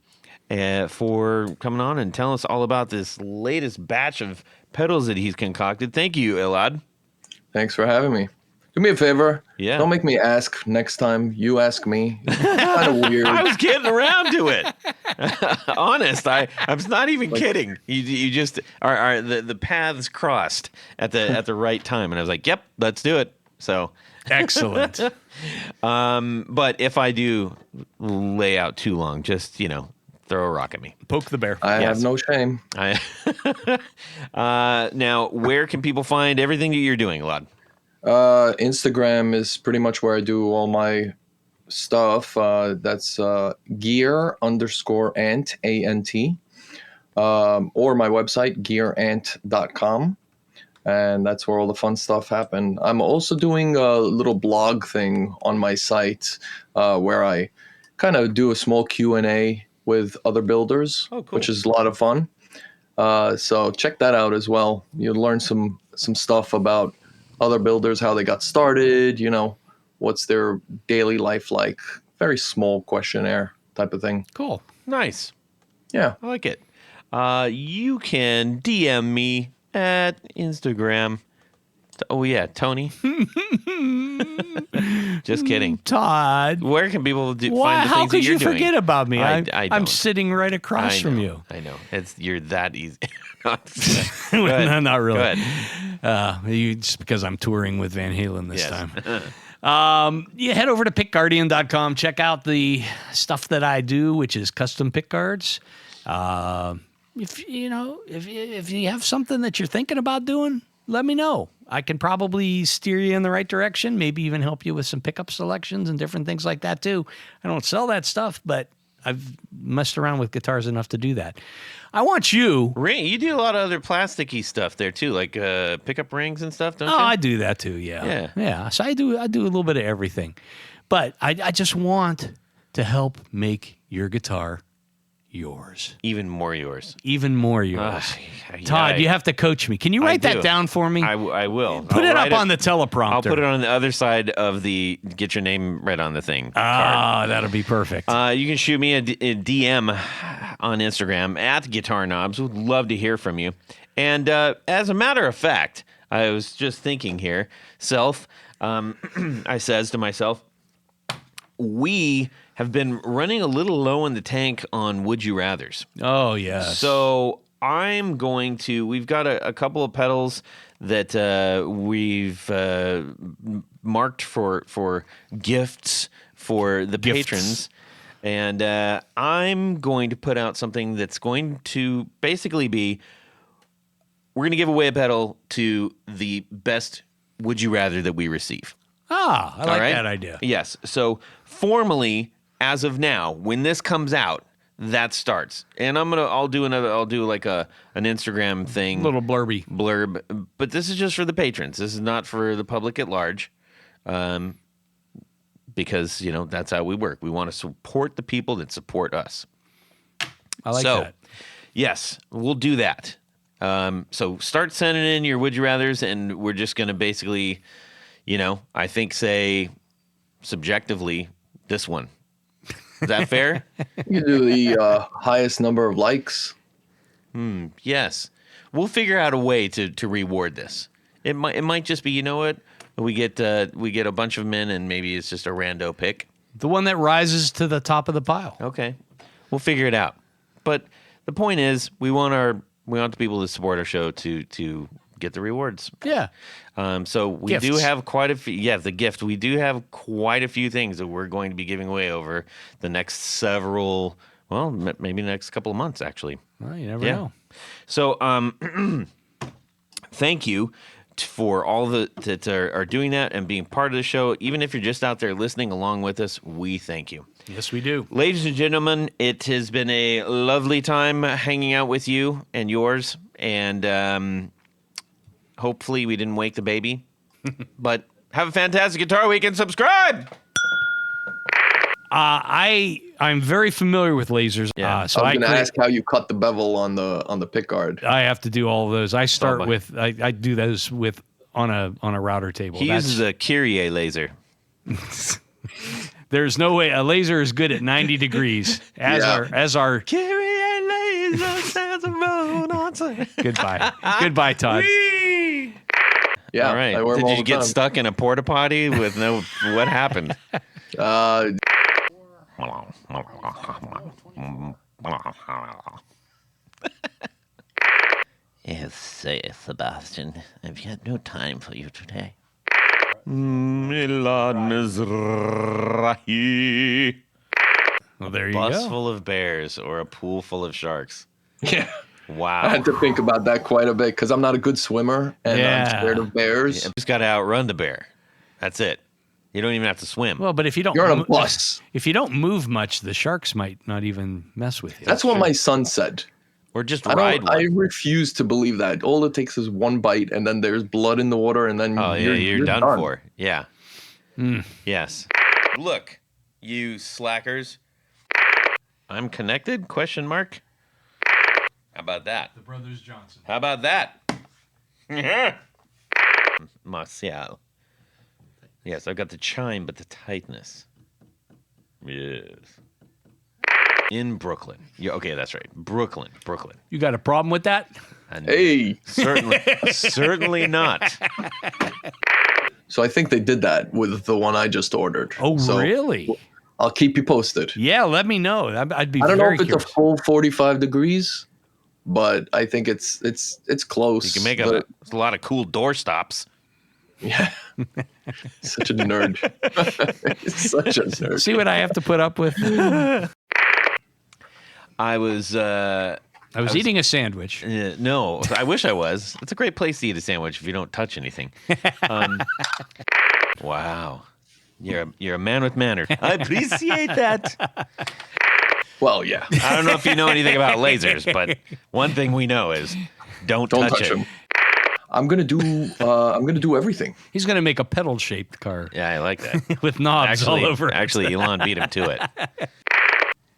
for coming on and telling us all about this latest batch of pedals that he's concocted. Thank you, Elad. Thanks for having me. Do me a favor. Yeah. Don't make me ask next time. You ask me. It's kind of weird. I was getting around to it. Honest, I'm not even kidding. You just are the paths crossed at the right time, and I was like, "Yep, let's do it." So Excellent. but if I do lay out too long, just throw a rock at me. Poke the bear. I Yes. have no shame. Now, where can people find everything that you're doing, Elad? Instagram is pretty much where I do all my stuff. That's gear_ant, A-N-T, or my website, gearant.com. And that's where all the fun stuff happen. I'm also doing a little blog thing on my site where I kind of do a small Q&A with other builders, which is a lot of fun. So check that out as well. You'll learn some stuff about other builders, how they got started, what's their daily life like. Very small questionnaire type of thing. Cool. Nice. Yeah. I like it. You can DM me at Instagram. Oh, yeah, Tony. Just kidding. Todd. Where can people find the How things that could you're you doing? forget about me? I I'm don't. sitting right across from you. I know. You're that easy. No, not really. Go ahead. Just because I'm touring with Van Halen this Yes. time. You head over to pickguardian.com. Check out the stuff that I do, which is custom pick guards. If you have something that you're thinking about doing, let me know. I can probably steer you in the right direction, maybe even help you with some pickup selections and different things like that too. I don't sell that stuff, but I've messed around with guitars enough to do that. I want you. You do a lot of other plasticky stuff there too, like pickup rings and stuff, don't you? I do that too. Yeah. So I do a little bit of everything, but I just want to help make your guitar yours. Even more yours. Even more yours. Todd, you have to coach me. Can you write that down for me? I will. Put it up on the teleprompter. I'll put it on the other side of the get your name right on the thing. Ah, that'll be perfect. You can shoot me a DM on Instagram at Guitar Knobs. Would love to hear from you. And as a matter of fact, I was just thinking here, I says to myself, we have been running a little low in the tank on Would You Rathers. Oh, yes. So we've got a couple of pedals that we've marked for gifts for the patrons. And I'm going to put out something that's going to basically be, we're going to give away a pedal to the best Would You Rather that we receive. I like that idea. Yes. So formally, as of now, when this comes out, that starts. And I'll do like an Instagram thing. Little blurb. But this is just for the patrons. This is not for the public at large. Because, that's how we work. We want to support the people that support us. I like that. Yes, we'll do that. So start sending in your Would You Rathers, and we're just going to basically, I think say subjectively this one. Is that fair? You do the highest number of likes. Yes. We'll figure out a way to reward this. It might just be, you know what? We get a bunch of men, and maybe it's just a rando pick. The one that rises to the top of the pile. Okay. We'll figure it out. But the point is, we want the people to support our show to get the rewards. Yeah. So we Gifts. do have quite a few. Yeah, the gift. We do have quite a few things that we're going to be giving away over the next several. Well, maybe the next couple of months, actually. Well, you never know. So, thank you for all that are doing that and being part of the show. Even if you're just out there listening along with us, we thank you. Yes, we do. Ladies and gentlemen, it has been a lovely time hanging out with you and yours. And hopefully we didn't wake the baby. But have a fantastic Guitar Week and subscribe! I'm very familiar with lasers. Yeah. So I was going to ask how you cut the bevel on the pickguard. I have to do all of those. I start with I do those with on a router table. He uses a Kyrie laser. There's no way a laser is good at 90 degrees as our Kyrie laser stands alone on time. Goodbye, Todd. Yeah. All right. Did you get stuck in a porta potty with no? What happened? Yes, Sebastian. I've got no time for you today. Elad Mezrahi. Well, there you Bus go. full of bears or a pool full of sharks. Yeah. Wow. I had to think about that quite a bit because I'm not a good swimmer and I'm scared of bears. You just got to outrun the bear. That's it. You don't even have to swim. Well, but if you don't, You're on a bus. If you don't move much, the sharks might not even mess with you. That's what my son said. Or just ride one. I refuse to believe that. All it takes is one bite, and then there's blood in the water, and then you're done for. Yeah. Yes. Look, you slackers. I'm connected? Question mark. How about that? The Brothers Johnson. How about that? Martial. Yes, I've got the chime, but the tightness. Yes. In Brooklyn. Yeah, okay, that's right. Brooklyn. You got a problem with that? Hey. Certainly not. So I think they did that with the one I just ordered. Oh, so really? I'll keep you posted. Yeah, let me know. I'd be. I don't know very if it's curious. a full 45 degrees, but I think it's close. You can make a lot of cool door stops. Yeah. Such a nerd. Such a nerd. See what I have to put up with? I was eating a sandwich. No, I wish I was. It's a great place to eat a sandwich if you don't touch anything. Wow. You're a man with manners. I appreciate that. Well, yeah. I don't know if you know anything about lasers, but one thing we know is don't touch them. I'm gonna do everything. He's gonna make a pedal-shaped car. Yeah, I like that. With knobs all over it. Actually, Elon beat him to it.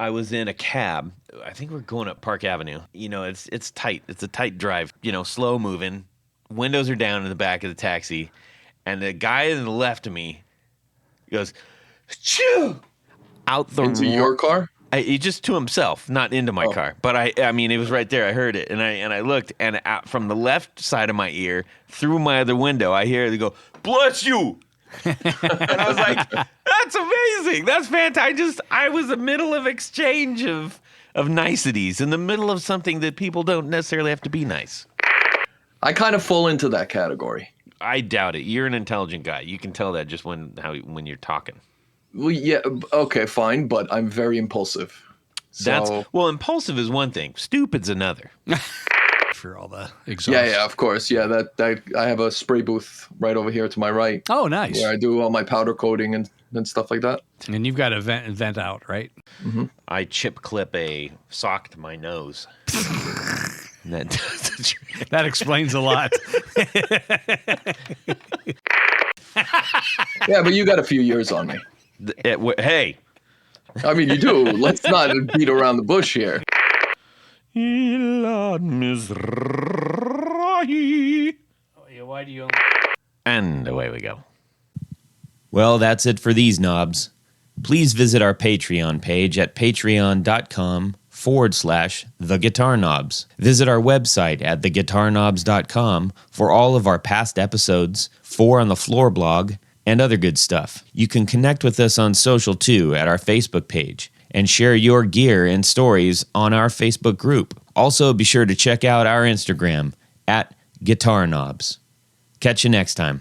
I was in a cab. I think we're going up Park Avenue. You know, it's tight. It's a tight drive. You know, slow moving. Windows are down in the back of the taxi, and the guy on the left of me goes, "Chew!" out the Into your car? He just to himself, not into my car. But I mean, it was right there. I heard it, and I looked, and out from the left side of my ear, through my other window, I hear it go, "Bless you!" And I was like, "That's amazing! That's fantastic!" I was in the middle of exchange of niceties, in the middle of something that people don't necessarily have to be nice. I kind of fall into that category. I doubt it. You're an intelligent guy. You can tell that just when you're talking. Well, yeah, okay, fine, but I'm very impulsive. So, Impulsive is one thing. Stupid's another. For all the exhaust. Yeah, of course. Yeah, that I have a spray booth right over here to my right. Oh, nice. Where I do all my powder coating and stuff like that. And you've got a vent out, right? Mm-hmm. I chip clip a sock to my nose. That explains a lot. Yeah, but you got a few years on me. Hey. I mean, you do. Let's not beat around the bush here. Elad Mezrahi. Why do you? And away we go. Well, that's it for these knobs. Please visit our Patreon page at patreon.com/theguitarknobs. Visit our website at theguitarknobs.com for all of our past episodes, 4 on the Floor blog, and other good stuff. You can connect with us on social too at our Facebook page and share your gear and stories on our Facebook group. Also, be sure to check out our Instagram at Guitar Knobs. Catch you next time.